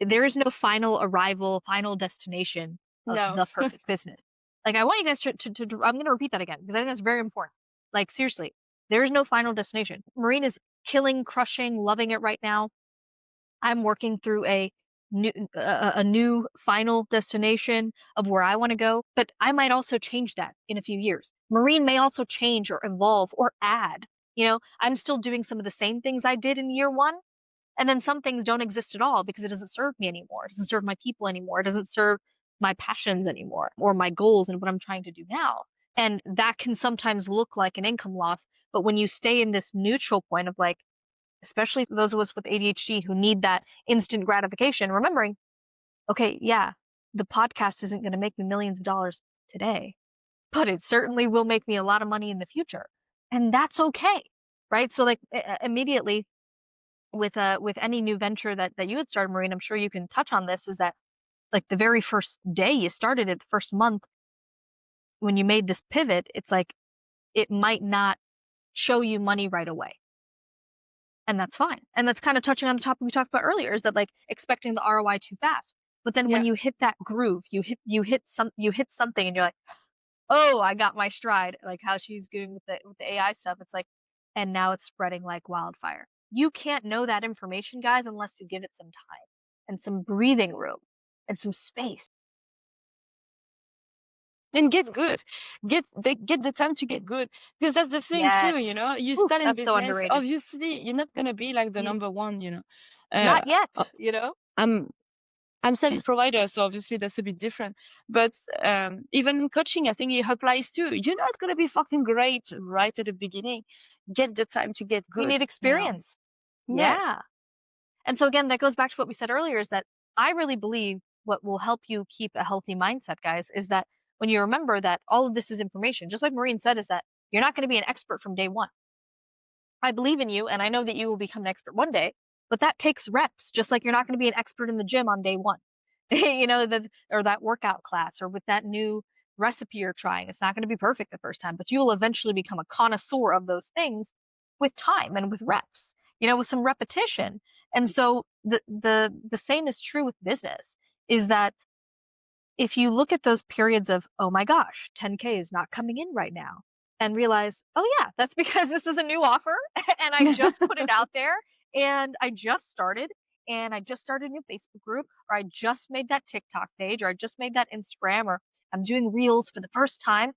There is no final arrival, final destination of No. the perfect business. Like, I want you guys I'm going to repeat that again because I think that's very important. Like, seriously, there is no final destination. Marine is killing, crushing, loving it right now. I'm working through a new final destination of where I want to go, but I might also change that in a few years. Marine may also change or evolve or add. I'm still doing some of the same things I did in year one, and then some things don't exist at all because it doesn't serve me anymore. It doesn't serve my people anymore. It doesn't serve my passions anymore or my goals and what I'm trying to do now. And that can sometimes look like an income loss. But when you stay in this neutral point of like, especially for those of us with ADHD who need that instant gratification, remembering, okay, yeah, the podcast isn't going to make me millions of dollars today, but it certainly will make me a lot of money in the future. And that's okay. Right. So like immediately with any new venture that you had started, Marine, I'm sure you can touch on this, is that like the very first day you started it, the first month when you made this pivot, it's like it might not show you money right away. And that's fine. And that's kind of touching on the topic we talked about earlier, is that like expecting the ROI too fast. But then when Yeah. you hit that groove, you hit something and you're like, oh, I got my stride, like how she's doing with the AI stuff. It's like, and now it's spreading like wildfire. You can't know that information, guys, unless you give it some time and some breathing room and some space. And get good. Get the time to get good, because that's the thing too. Yes. You Ooh, start in that's so business. underrated. Obviously, you're not gonna be like the You, number one. not Uh, yet. I'm I'm service provider, so obviously that's a bit different. But even in coaching, I think it applies too. You're not gonna be fucking great right at the beginning. Get the time to get You good. need experience. Yeah. Yeah. And so again, that goes back to what we said earlier, is that I really believe what will help you keep a healthy mindset, guys, is that when you remember that all of this is information, just like Maureen said, is that you're not going to be an expert from day one. I believe in you and I know that you will become an expert one day, but that takes reps, just like you're not going to be an expert in the gym on day one. Or that workout class or with that new recipe you're trying. It's not going to be perfect the first time, but you will eventually become a connoisseur of those things with time and with reps, with some repetition. And so the same is true with business, is that if you look at those periods of, oh my gosh, 10K is not coming in right now, and realize, oh yeah, that's because this is a new offer and I just put it out there and I just started a new Facebook group, or I just made that TikTok page, or I just made that Instagram, or I'm doing reels for the first time,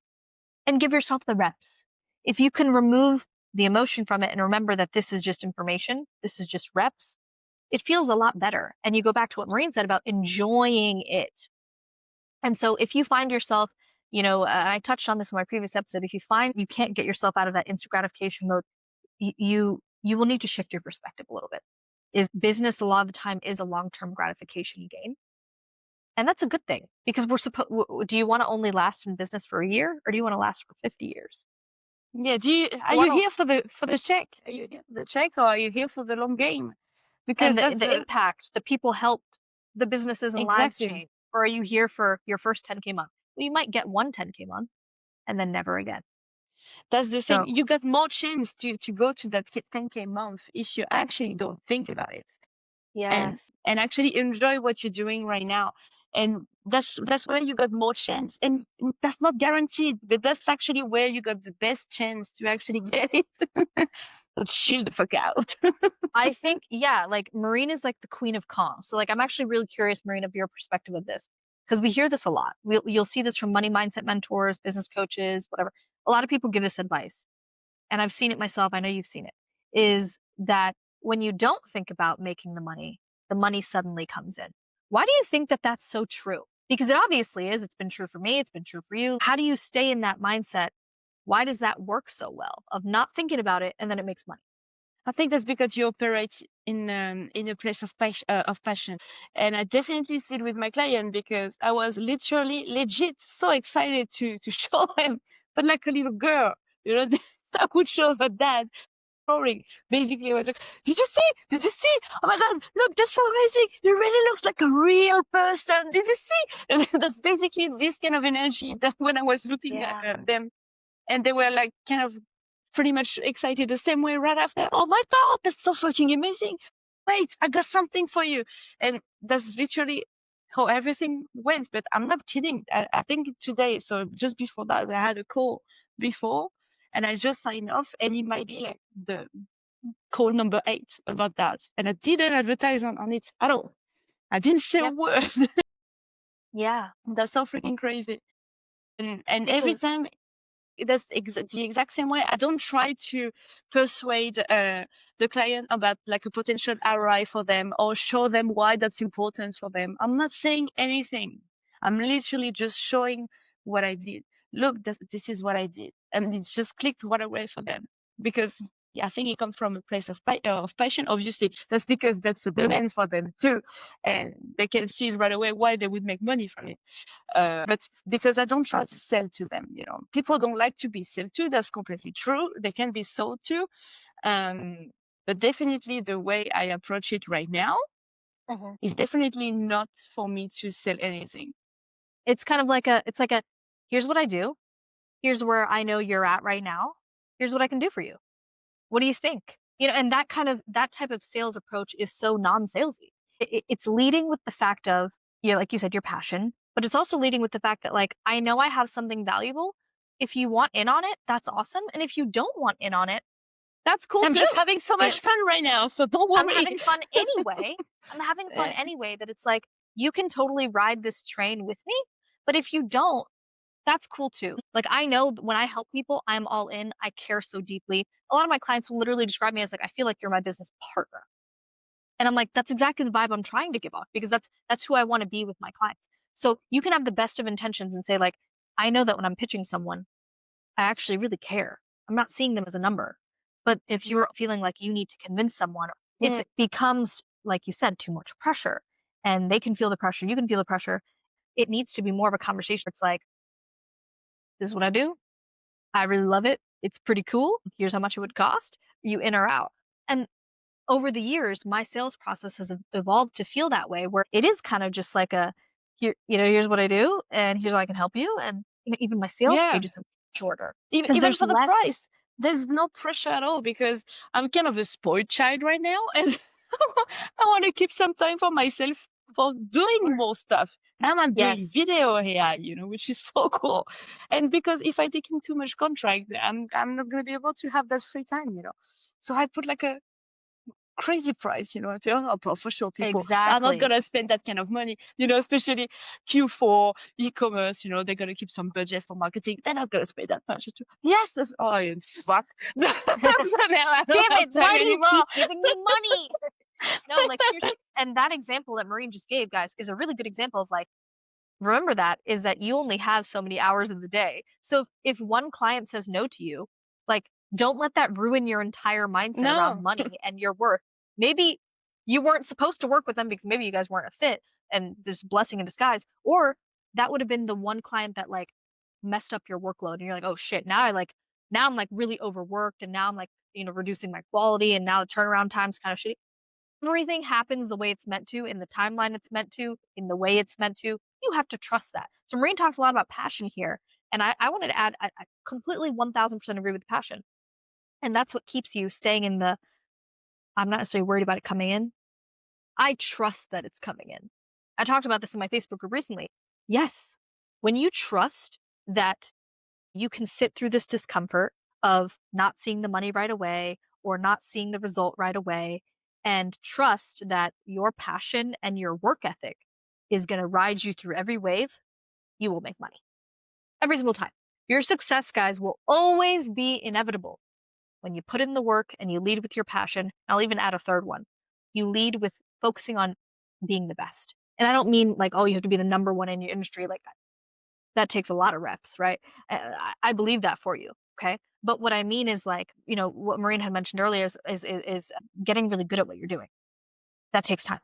and give yourself the reps. If you can remove the emotion from it and remember that this is just information, this is just reps, it feels a lot better. And you go back to what Maureen said about enjoying it. And so if you find yourself, I touched on this in my previous episode, if you find you can't get yourself out of that instant gratification mode, you will need to shift your perspective a little bit. Is business a lot of the time is a long-term gratification gain. And that's a good thing, because do you want to only last in business for a year, or do you want to last for 50 years? Yeah. Are You you want to, here for the check? Are you here for the check, or are you here for the long game? Because and the, that's the impact, the people helped, the businesses and lives exactly. change. Or are you here for your first 10K month? Well, you might get one 10K month and then never again. That's the thing. So You got more chance to go to that 10K month if you actually don't think about it, and yes, actually enjoy what you're doing right now. And that's where you got more chance. And that's not guaranteed, but that's actually where you got the best chance to actually get it. So chill the fuck out. I think, yeah, like Marine is like the queen of calm. So like, I'm actually really curious, Marine, of your perspective of this, because we hear this a lot. You'll see this from money mindset mentors, business coaches, whatever. A lot of people give this advice, and I've seen it myself. I know you've seen it, is that when you don't think about making the money suddenly comes in. Why do you think that that's so true? Because it obviously is. It's been true for me. It's been true for you. How do you stay in that mindset? Why does that work so well, of not thinking about it and then it makes money? I think that's because you operate in a place of passion, and I definitely see it with my client, because I was literally legit so excited to show him, but like a little girl, I would show her dad. Roaring. Basically, I was like, "Did you see? Did you see? Oh my God! Look, that's so amazing! He really looks like a real person. Did you see?" And that's basically this kind of energy that when I was looking Yeah. at them, and they were like kind of pretty much excited the same way right after. Oh my God, that's so fucking amazing. Wait, I got something for you. And that's literally how everything went. But I'm not kidding. I think today, so just before that, I had a call before and I just signed off and it might be like the call number 8 about that. And I didn't advertise on it at all. I didn't say a Yep. word. Yeah. That's so freaking crazy. And every Because time that's the exact same way. I don't try to persuade the client about like a potential ROI for them or show them why that's important for them. I'm not saying anything. I'm literally just showing what I did. Look, this is what I did, and it's just clicked right away for them because yeah, I think it comes from a place of passion. Obviously, that's because that's a demand for them too, and they can see right away why they would make money from it. But because I don't try to sell to them, people don't like to be sold to. That's completely true. They can be sold to. Um, but definitely the way I approach it right now Mhm. is definitely not for me to sell anything. It's kind of it's like a, here's what I do. Here's where I know you're at right now. Here's what I can do for you. What do you think? And that type of sales approach is so non-salesy. It's leading with the fact of, like you said, your passion, but it's also leading with the fact that like, I know I have something valuable. If you want in on it, that's awesome. And if you don't want in on it, that's cool I'm too. just having so You know, much fun right now, so don't I'm worry. having fun anyway. I'm having fun Yeah. anyway, that it's like, you can totally ride this train with me. But if you don't, that's cool too. Like, I know when I help people, I'm all in. I care so deeply. A lot of my clients will literally describe me as like, I feel like you're my business partner. And I'm like, that's exactly the vibe I'm trying to give off, because that's who I want to be with my clients. So you can have the best of intentions and say like, I know that when I'm pitching someone, I actually really care. I'm not seeing them as a number. But if you're feeling like you need to convince someone, Mm. it becomes, like you said, too much pressure. And they can feel the pressure. You can feel the pressure. It needs to be more of a conversation. It's like, this is what I do. I really love it. It's pretty cool. Here's how much it would cost. You in or out. And over the years, my sales process has evolved to feel that way, where it is kind of just like a, here, here's what I do, and here's how I can help you. And even my sales Yeah. pages are shorter because Even there's for the less. price, there's no pressure at all because I'm kind of a spoiled child right now, and I want to keep some time for myself for doing Sure. more stuff. And I'm doing Yes, video AI, which is so cool. And because if I take in too much contract, I'm not gonna be able to have that free time. So I put like a crazy price, for sure people are not exactly. gonna spend that kind of money, especially Q4 e-commerce, they're gonna keep some budget for marketing. They're not gonna spend that much. Yes, oh fuck. So now I don't Damn have it! time Why do you anymore. keep giving me money? No, like seriously. And that example that Maureen just gave, guys, is a really good example of like, remember that is that you only have so many hours in the day. So if one client says no to you, like, don't let that ruin your entire mindset around No. money and your worth. Maybe you weren't supposed to work with them because maybe you guys weren't a fit and this blessing in disguise, or that would have been the one client that like messed up your workload and you're like, oh shit, now I'm like really overworked and now I'm like, reducing my quality and now the turnaround time's kind of shitty. Everything happens the way it's meant to, in the timeline it's meant to, in the way it's meant to. You have to trust that. So Marine talks a lot about passion here. And I wanted to add, I completely 1000% agree with passion. And that's what keeps you staying in the, I'm not necessarily worried about it coming in. I trust that it's coming in. I talked about this in my Facebook group recently. Yes, when you trust that you can sit through this discomfort of not seeing the money right away or not seeing the result right away, and trust that your passion and your work ethic is going to ride you through every wave, you will make money every single time. Your success, guys, will always be inevitable when you put in the work and you lead with your passion. I'll even add a third one. You lead with focusing on being the best. And I don't mean like, oh, you have to be the number one in your industry. Like, that takes a lot of reps, right? I believe that for you. Okay. But what I mean is like, what Maureen had mentioned earlier is getting really good at what you're doing. That takes time.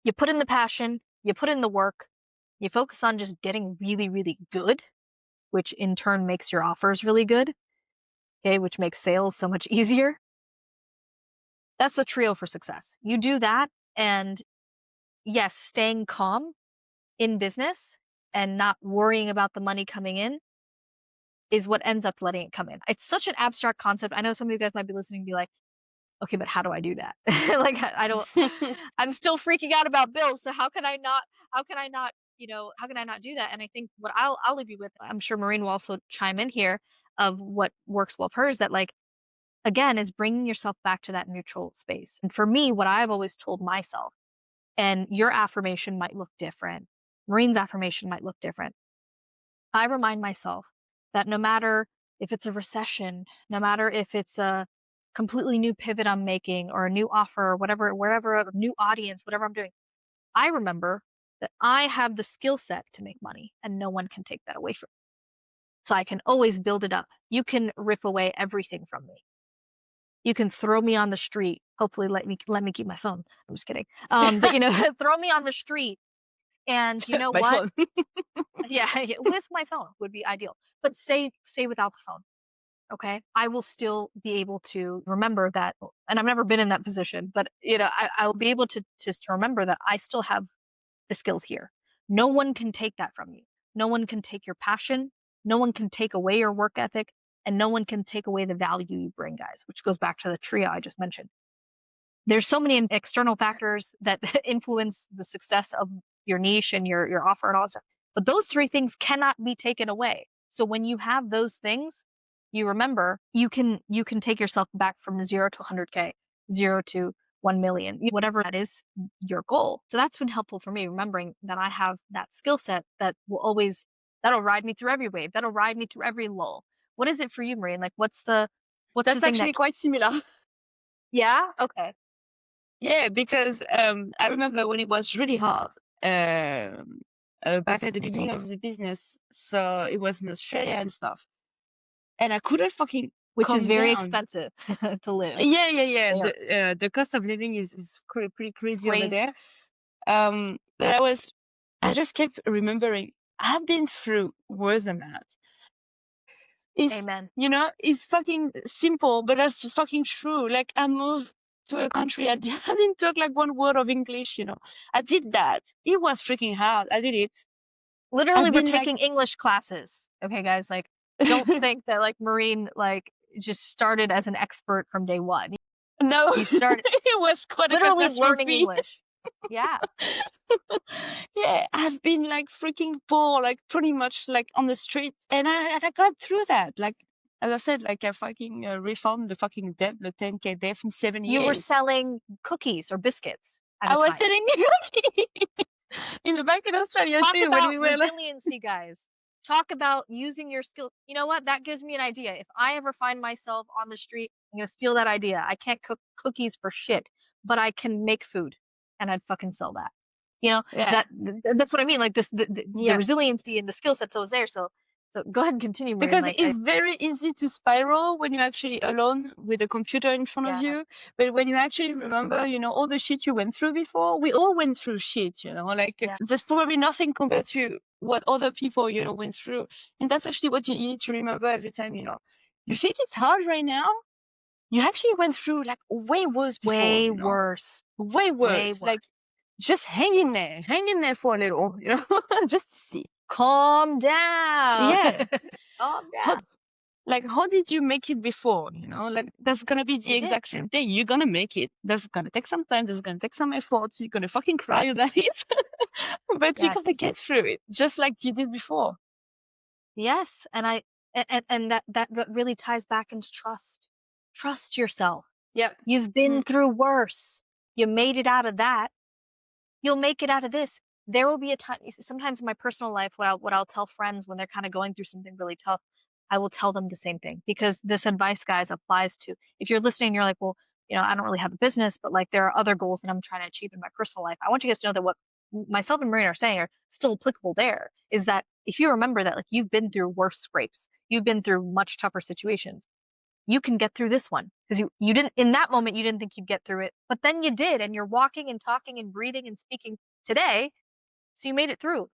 You put in the passion, you put in the work, you focus on just getting really, really good, which in turn makes your offers really good. Okay. Which makes sales so much easier. That's the trio for success. You do that, and yes, staying calm in business and not worrying about the money coming in, is what ends up letting it come in. It's such an abstract concept. I know some of you guys might be listening and be like, okay, but how do I do that? Like I don't I'm still freaking out about bills. So how can I not, how can I not do that? And I think what I'll leave you with, I'm sure Maureen will also chime in here of what works well for her is that like again is bringing yourself back to that neutral space. And for me, what I've always told myself, and your affirmation might look different, Maureen's affirmation might look different. I remind myself that no matter if it's a recession, no matter if it's a completely new pivot I'm making or a new offer or whatever, wherever, a new audience, whatever I'm doing, I remember that I have the skill set to make money and no one can take that away from me. So I can always build it up. You can rip away everything from me. You can throw me on the street. Hopefully let me keep my phone. I'm just kidding. But throw me on the street and you know My what? phone. Yeah, yeah, with my phone would be ideal. But say without the phone, okay? I will still be able to remember that, and I've never been in that position, but I'll be able to just to remember that I still have the skills here. No one can take that from you. No one can take your passion. No one can take away your work ethic, and no one can take away the value you bring, guys, which goes back to the trio I just mentioned. There's so many external factors that influence the success of your niche and your offer and all that stuff. But those three things cannot be taken away. So when you have those things, you remember you can take yourself back from 0 to 100K, 0 to 1 million, whatever that is your goal. So that's been helpful for me, remembering that I have that skill set that will always that'll ride me through every wave, that'll ride me through every lull. What is it for you, Marine? Like what's the That's thing that actually quite similar. yeah? Okay. Yeah, because I remember when it was really hard back at the beginning of the business. So it was in Australia and stuff, and I couldn't fucking Which is calm very down. expensive to live. Yeah, yeah, yeah. They are The cost of living is pretty crazy over crazy. there. But I just kept remembering I've been through worse than that. It's, Amen. it's fucking simple, but that's fucking true. Like, I moved to a country, I didn't talk like one word of English. I did that. It was freaking hard. I did it. Literally, I've we're been like, taking English classes. Okay, guys, like, don't think that like Marine like just started as an expert from day one. no, You started it was quite a literally learning catastrophe. English. Yeah. Yeah, I've been like freaking poor, like pretty much like on the street, and I got through that. Like, as I said, like I fucking refund the fucking debt, the 10K debt in seven You were years. selling cookies or biscuits at I a was time. selling in the bank in Australia Talk too when about we were like, resiliency, guys. Talk about using your skill. You know what? That gives me an idea. If I ever find myself on the street, I'm gonna steal that idea. I can't cook cookies for shit, but I can make food, and I'd fucking sell that. You know yeah, that's what I mean. Like the yeah. resiliency and the skill set's always there. So go ahead and continue, Marine. Because Like it's very easy to spiral when you're actually alone with a computer in front of yes, you. But when you actually remember, all the shit you went through before, we all went through shit, like yeah, there's probably nothing compared to what other people, went through. And that's actually what you need to remember every time, you think it's hard right now. You actually went through like way worse before, way worse, way way worse. worse. Like, just hang in there for a little, just to see. Calm down. Yeah. Calm How down. Like, how did you make it before? Like, that's gonna be the You did. exact same thing. You're gonna make it. That's gonna take some time. That's gonna take some effort. You're gonna fucking cry about it, but you're gonna Yes. get through it just like you did before. Yes, and that really ties back into trust. Trust yourself. Yep. You've been Mm. through worse. You made it out of that. You'll make it out of this. There will be a time sometimes in my personal life what I'll tell friends when they're kind of going through something really tough, I will tell them the same thing because this advice, guys, applies to if you're listening, you're like, well, I don't really have a business, but like there are other goals that I'm trying to achieve in my personal life. I want you guys to know that what myself and Marina are saying are still applicable there is that if you remember that like you've been through worse scrapes, you've been through much tougher situations, you can get through this one because you didn't in that moment you didn't think you'd get through it, but then you did, and you're walking and talking and breathing and speaking today, so you made it through.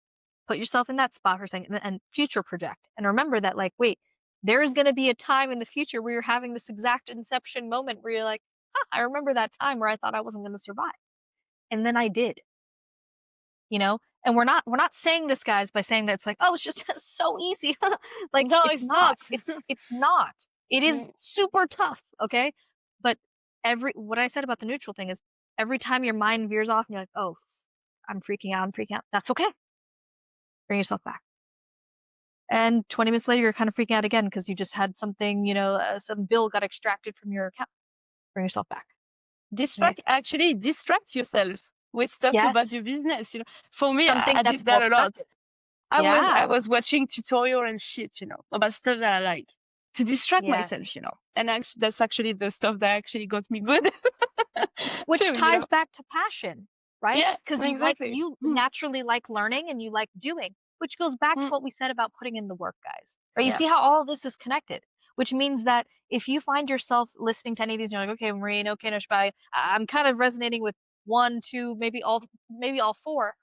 Put yourself in that spot for a second and future project and remember that like wait, there's going to be a time in the future where you're having this exact inception moment where you're like, huh, I remember that time where I thought I wasn't going to survive, and then I did. And we're not saying this, guys, by saying that it's like, oh, it's just so easy. Like, No, it's it's not. not. It's not. It is Mm, super tough, okay? But what I said about the neutral thing is every time your mind veers off and you're like, oh, I'm freaking out. That's okay. Bring yourself back. And 20 minutes later, you're kind of freaking out again because you just had something, some bill got extracted from your account. Bring yourself back. Okay. distract yourself with stuff about Yes. your business. For me, Something I that's did more that a lot. productive. I Yeah. was watching tutorial and shit, about stuff that I like to distract Yes. myself, and actually, that's actually the stuff that actually got me good Which too, ties back to passion, right? Yeah, Because exactly. you naturally like learning and you like doing, which goes back to Mm, what we said about putting in the work, guys. Right? You yeah, see how all of this is connected, which means that if you find yourself listening to any of these, and you're like, okay, Marine, okay, Naowshaba, I'm kind of resonating with one, two, maybe all four.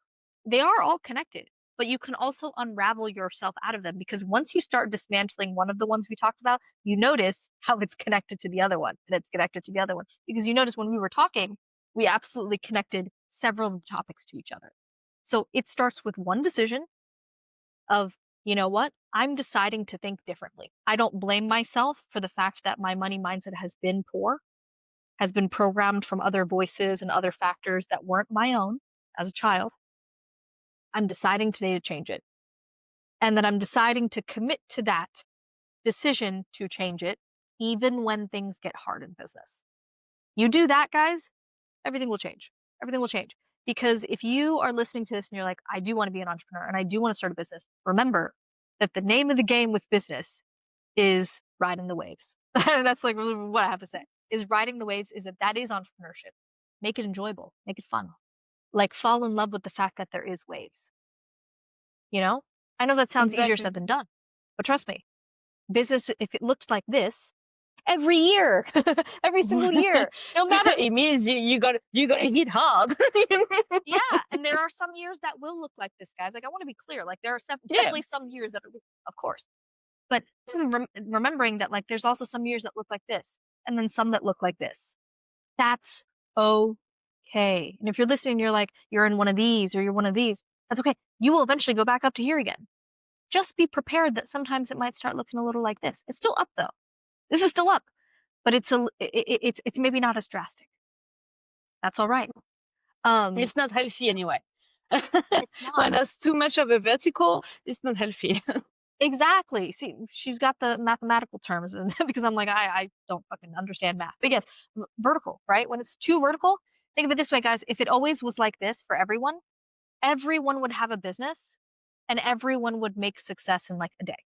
They are all connected, but you can also unravel yourself out of them because once you start dismantling one of the ones we talked about, you notice how it's connected to the other one and it's connected to the other one. Because you notice when we were talking, we absolutely connected several topics to each other. So it starts with one decision of, you know what? I'm deciding to think differently. I don't blame myself for the fact that my money mindset has been poor, has been programmed from other voices and other factors that weren't my own as a child. I'm deciding today to change it. And that I'm deciding to commit to that decision to change it, even when things get hard in business. You do that, guys, everything will change. Everything will change. Because if you are listening to this and you're like, I do want to be an entrepreneur and I do want to start a business, remember that the name of the game with business is riding the waves. That's like really what I have to say. Is riding the waves is that is entrepreneurship. Make it enjoyable, make it fun. Like fall in love with the fact that there is waves. You know? I know that sounds easier exactly. said than done, but trust me, business, if it looked like this every year, every single year, no matter, It means you gotta hit hard. yeah. And there are some years that will look like this, guys. Like, I want to be clear. Like, there are Yeah, definitely some years that are, of course, but remembering that, like, there's also some years that look like this, and then some that look like this. That's okay. And if you're listening, you're like, you're in one of these or you're one of these, that's okay. You will eventually go back up to here again. Just be prepared that sometimes it might start looking a little like this. It's still up though. This is still up, but it's maybe not as drastic. That's all right. Um, it's not healthy anyway. it's not When there's too much of a vertical, it's not healthy. exactly. See, she's got the mathematical terms, and because I'm like, I don't fucking understand math. But yes, vertical, right? When it's too vertical, think of it this way, guys. If it always was like this for everyone, everyone would have a business, and everyone would make success in like a day.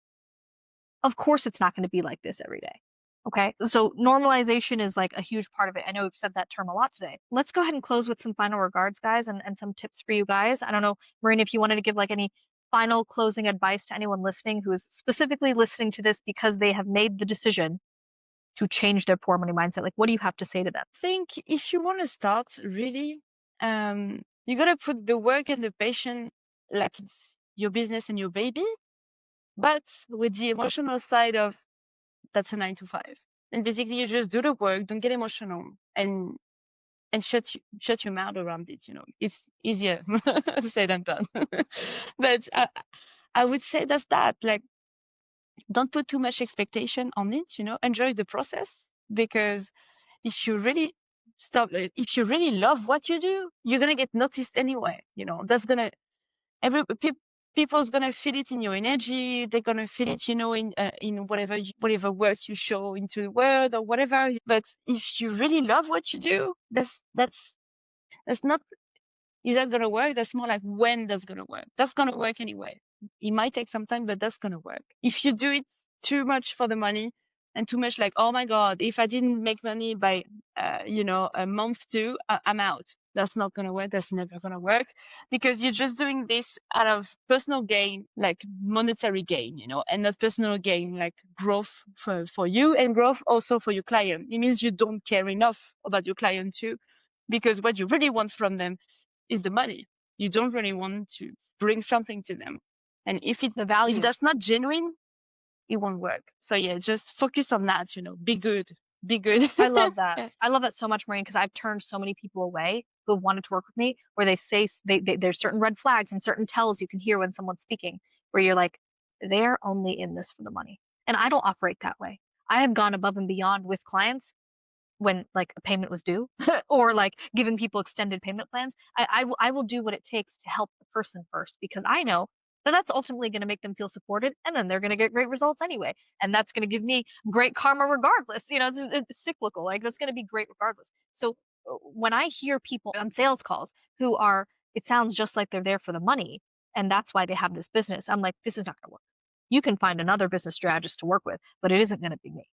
Of course, it's not going to be like this every day. Okay. So normalization is like a huge part of it. I know we've said that term a lot today. Let's go ahead and close with some final regards, guys, and some tips for you guys. I don't know, Marina, if you wanted to give like any final closing advice to anyone listening who is specifically listening to this because they have made the decision to change their poor money mindset. Like, what do you have to say to them? I think if you want to start really, you gotta put the work and the passion like it's your business and your baby, but with the emotional side of that's a 9 to 5. And basically you just do the work, don't get emotional and shut your mouth around it. It's easier said than done. But I would say that's that. Like, don't put too much expectation on it. Enjoy the process, because if you really if you really love what you do, you're gonna get noticed anyway. That's gonna every people's gonna feel it in your energy. They're gonna feel it, in whatever work you show into the world or whatever. But if you really love what you do, that's not, is that gonna work? That's more like when that's gonna work. That's gonna work anyway. It might take some time, but that's gonna work. If you do it too much for the money and too much like, oh my God, if I didn't make money by, a month two, I'm out. That's not gonna work. That's never gonna work, because you're just doing this out of personal gain, like monetary gain, and not personal gain, like growth for you and growth also for your client. It means you don't care enough about your client too, because what you really want from them is the money. You don't really want to bring something to them. And The if value. that's not genuine, it won't work. So yeah, just focus on that, be good. be good. I love that. Yeah. I love that so much, Maureen, because I've turned so many people away who have wanted to work with me, where they say there's certain red flags and certain tells you can hear when someone's speaking, where you're like, they're only in this for the money. And I don't operate that way. I have gone above and beyond with clients when like a payment was due or like giving people extended payment plans. I will do what it takes to help the person first because I know that that's ultimately going to make them feel supported and then they're going to get great results anyway. And that's going to give me great karma regardless. It's cyclical. Like that's going to be great regardless. So when I hear people on sales calls who are, it sounds just like they're there for the money and that's why they have this business. I'm like, this is not going to work. You can find another business strategist to work with, but it isn't going to be me.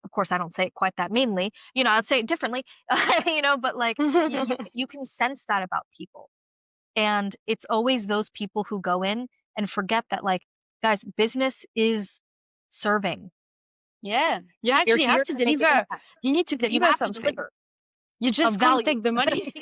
Of course, I don't say it quite that meanly. I'd say it differently, but like you can sense that about people. And it's always those people who go in and forget that, like, guys, business is serving. Yeah, you You're actually have here to to make an deliver. impact. You need to You deliver have to something. deliver You of just can't value. take the money.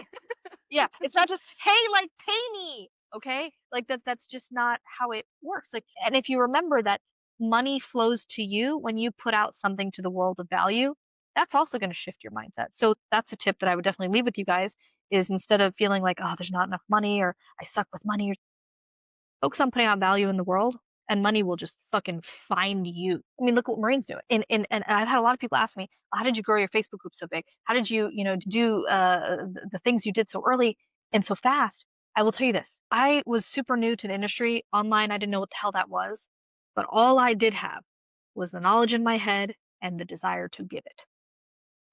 Yeah, it's not just, hey, like, pay me. Okay. Like that's just not how it works. Like, and if you remember that money flows to you when you put out something to the world of value, that's also going to shift your mindset. So that's a tip that I would definitely leave with you guys is instead of feeling like, oh, there's not enough money or I suck with money or focus on putting out value in the world and money will just fucking find you. I mean, look what Marine's doing. And I've had a lot of people ask me, how did you grow your Facebook group so big? How did you, do the things you did so early and so fast? I will tell you this. I was super new to the industry. Online, I didn't know what the hell that was. But all I did have was the knowledge in my head and the desire to give it.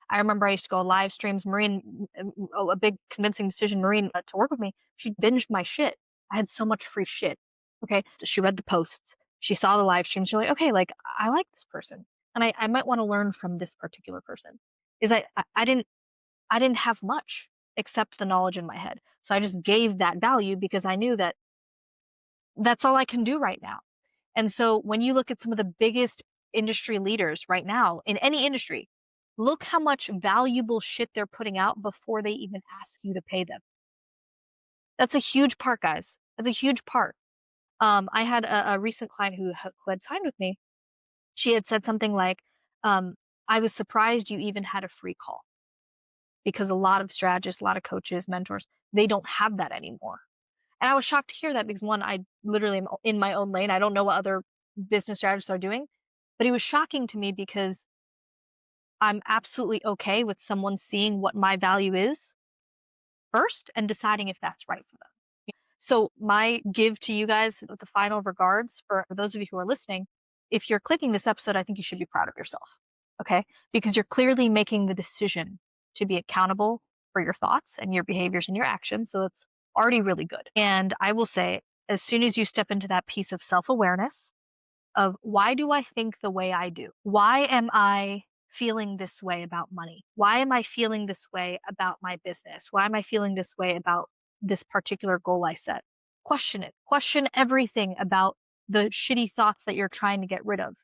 I remember I used to go live streams. Marine, a big convincing decision, Marine, to work with me. She binged my shit. I had so much free shit. Okay. She read the posts. She saw the live streams. She's like, okay, like I like this person. And I might want to learn from this particular person. Is I didn't have much except the knowledge in my head. So I just gave that value because I knew that that's all I can do right now. And so when you look at some of the biggest industry leaders right now in any industry, look how much valuable shit they're putting out before they even ask you to pay them. That's a huge part, guys. That's a huge part. I had a recent client who had signed with me. She had said something like, I was surprised you even had a free call because a lot of strategists, a lot of coaches, mentors, they don't have that anymore. And I was shocked to hear that because one, I literally am in my own lane. I don't know what other business strategists are doing, but it was shocking to me because I'm absolutely okay with someone seeing what my value is first and deciding if that's right for them. So my give to you guys with the final regards for those of you who are listening, if you're clicking this episode, I think you should be proud of yourself. Okay. Because you're clearly making the decision to be accountable for your thoughts and your behaviors and your actions. So it's already really good. And I will say, as soon as you step into that piece of self awareness, of why do I think the way I do? Why am I feeling this way about money? Why am I feeling this way about my business? Why am I feeling this way about this particular goal I set? Question it. Question everything about the shitty thoughts that you're trying to get rid of.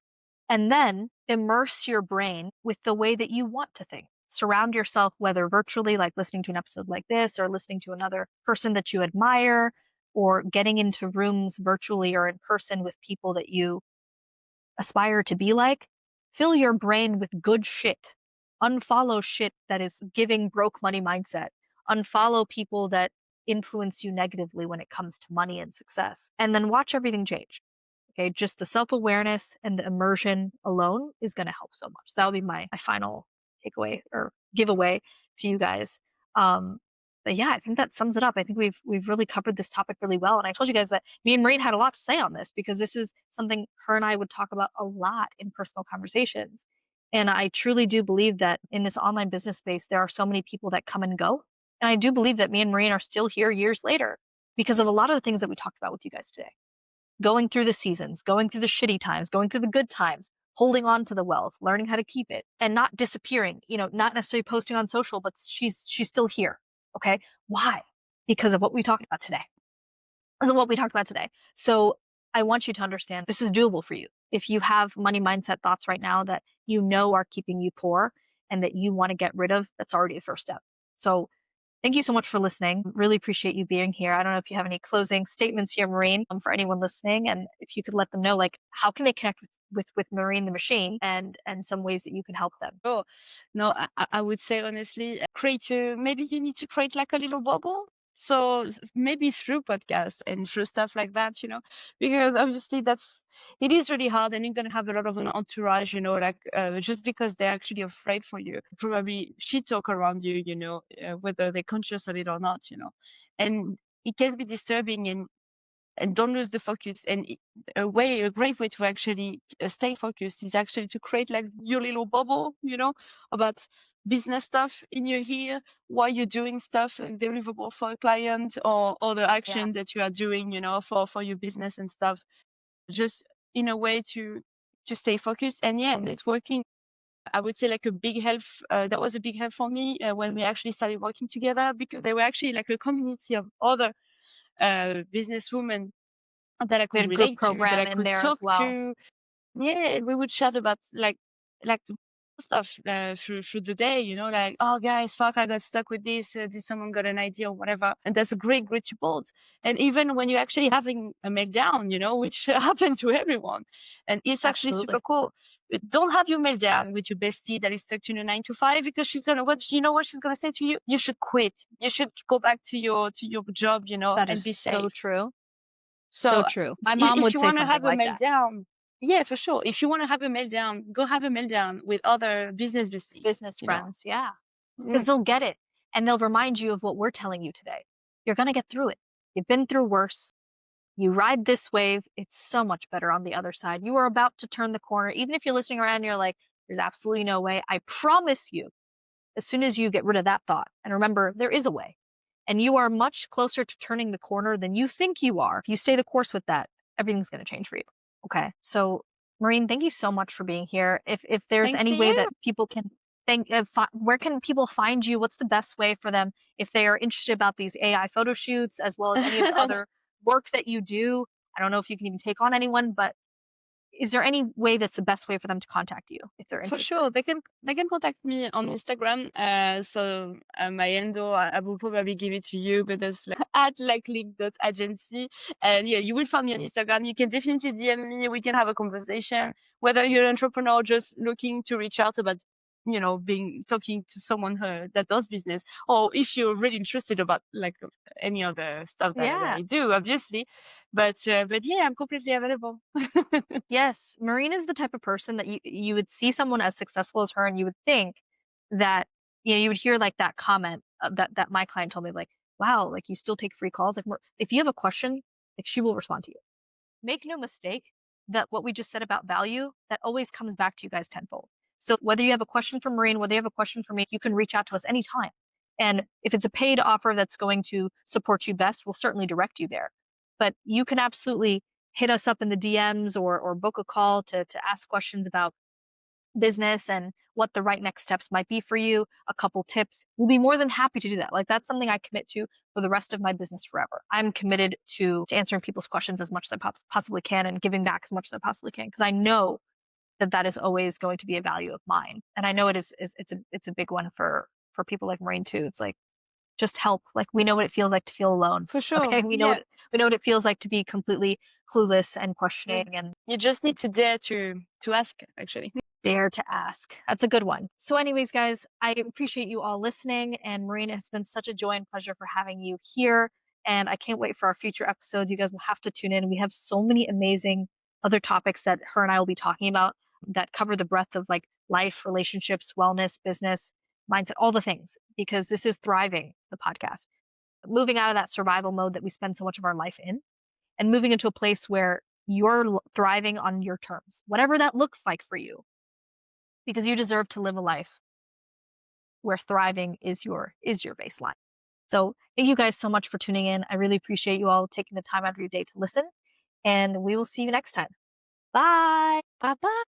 And then immerse your brain with the way that you want to think. Surround yourself, whether virtually, like listening to an episode like this, or listening to another person that you admire, or getting into rooms virtually or in person with people that you aspire to be like, fill your brain with good shit. Unfollow shit that is giving broke money mindset. Unfollow people that influence you negatively when it comes to money and success. And then watch everything change. Okay. Just the self awareness and the immersion alone is going to help so much. That would be my final takeaway or giveaway to you guys. Um, but yeah, I think that sums it up. I think we've really covered this topic really well. And I told you guys that me and Maureen had a lot to say on this because this is something her and I would talk about a lot in personal conversations. And I truly do believe that in this online business space, there are so many people that come and go. And I do believe that me and Maureen are still here years later because of a lot of the things that we talked about with you guys today. Going through the seasons, going through the shitty times, going through the good times, holding on to the wealth, learning how to keep it and not disappearing, not necessarily posting on social, but she's still here. Okay. Why? Because of what we talked about today. Because of what we talked about today. So I want you to understand this is doable for you. If you have money mindset thoughts right now that you know are keeping you poor and that you want to get rid of, that's already a first step. So Thank you so much for listening. Really appreciate you being here. I don't know if you have any closing statements here, Maureen, for anyone listening, and if you could let them know, like, how can they connect with Maureen the machine, and some ways that you can help them. Oh, no, I would say honestly, create a, maybe you need to create like a little bubble. So maybe through podcasts and through stuff like that, because obviously it is really hard and you're going to have a lot of an entourage, like just because they're actually afraid for you, probably shit talk around you, whether they're conscious of it or not, and it can be disturbing and don't lose the focus. And a great way to actually stay focused is actually to create like your little bubble, about business stuff in your ear while you're doing stuff like deliverable for a client or other Yeah, action that you are doing, for your business and stuff, just in a way to stay focused. And yeah, networking, I would say like a big help. That was a big help for me when we actually started working together, because they were actually like a community of other businesswomen that I we could had a group relate to, that program I in could there as talk well. to. Yeah, we would chat about like stuff through the day, like, oh guys, fuck, I got stuck with this. Did someone got an idea or whatever? And that's a great support. And even when you're actually having a meltdown, which happened to everyone, and it's actually super Absolutely. cool. Don't have your meltdown with your bestie that is stuck to your 9 to 5, because she's gonna what you know what she's gonna say to you. You should quit. You should go back to your job, That is and be so safe. true. So So true. My mom if would you say want to something have a like that. meltdown, yeah, for sure. If you want to have a meltdown, go have a meltdown with other business besties, Business friends, yeah, because Mm, they'll get it and they'll remind you of what we're telling you today. You're gonna get through it. You've been through worse. You ride this wave. It's so much better on the other side. You are about to turn the corner. Even if you're listening around and you're like, there's absolutely no way. I promise you, as soon as you get rid of that thought and remember there is a way, and you are much closer to turning the corner than you think you are. If you stay the course with that, everything's going to change for you. Okay. So, Maureen, thank you so much for being here. If there's thanks any to way you. that people can where can people find you? What's the best way for them if they are interested about these AI photo shoots as well as any of the other work that you do? I don't know if you can even take on anyone, but is there any way that's the best way for them to contact you if they're For interested? sure, they can contact me on Instagram. So my handle, I will probably give it to you, but that's like at link.agency. And yeah, you will find me on Instagram. You can definitely DM me. We can have a conversation. Whether you're an entrepreneur just looking to reach out about, being talking to someone that does business, or if you're really interested about like any other stuff that Yeah. I do, obviously. But yeah, I'm completely available. Yes, Marine is the type of person that you would see someone as successful as her, and you would think that you would hear like that comment that my client told me, like, "Wow, like you still take free calls." Like, if you have a question, like she will respond to you. Make no mistake that what we just said about value, that always comes back to you guys tenfold. So whether you have a question for Marine, whether you have a question for me, you can reach out to us anytime. And if it's a paid offer that's going to support you best, we'll certainly direct you there. But you can absolutely hit us up in the DMs or book a call to ask questions about business and what the right next steps might be for you, a couple tips. We'll be more than happy to do that. Like that's something I commit to for the rest of my business forever. I'm committed to answering people's questions as much as I possibly can and giving back as much as I possibly can because I know that that is always going to be a value of mine. And I know it's a big one for people like Maureen too. It's like just help. Like we know what it feels like to feel alone. For sure. Okay, Yeah. we know what it feels like to be completely clueless and You questioning and you just need to dare to ask, actually. dare to ask. That's a good one. So, anyways, guys, I appreciate you all listening. And Marina, it's been such a joy and pleasure for having you here. And I can't wait for our future episodes. You guys will have to tune in. We have so many amazing other topics that her and I will be talking about that cover the breadth of like life, relationships, wellness, business, mindset, all the things, because this is thriving, the podcast. Moving out of that survival mode that we spend so much of our life in and moving into a place where you're thriving on your terms, whatever that looks like for you because you deserve to live a life where thriving is your baseline. So thank you guys so much for tuning in. I really appreciate you all taking the time out of your day to listen, and we will see you next time. Bye. Bye bye.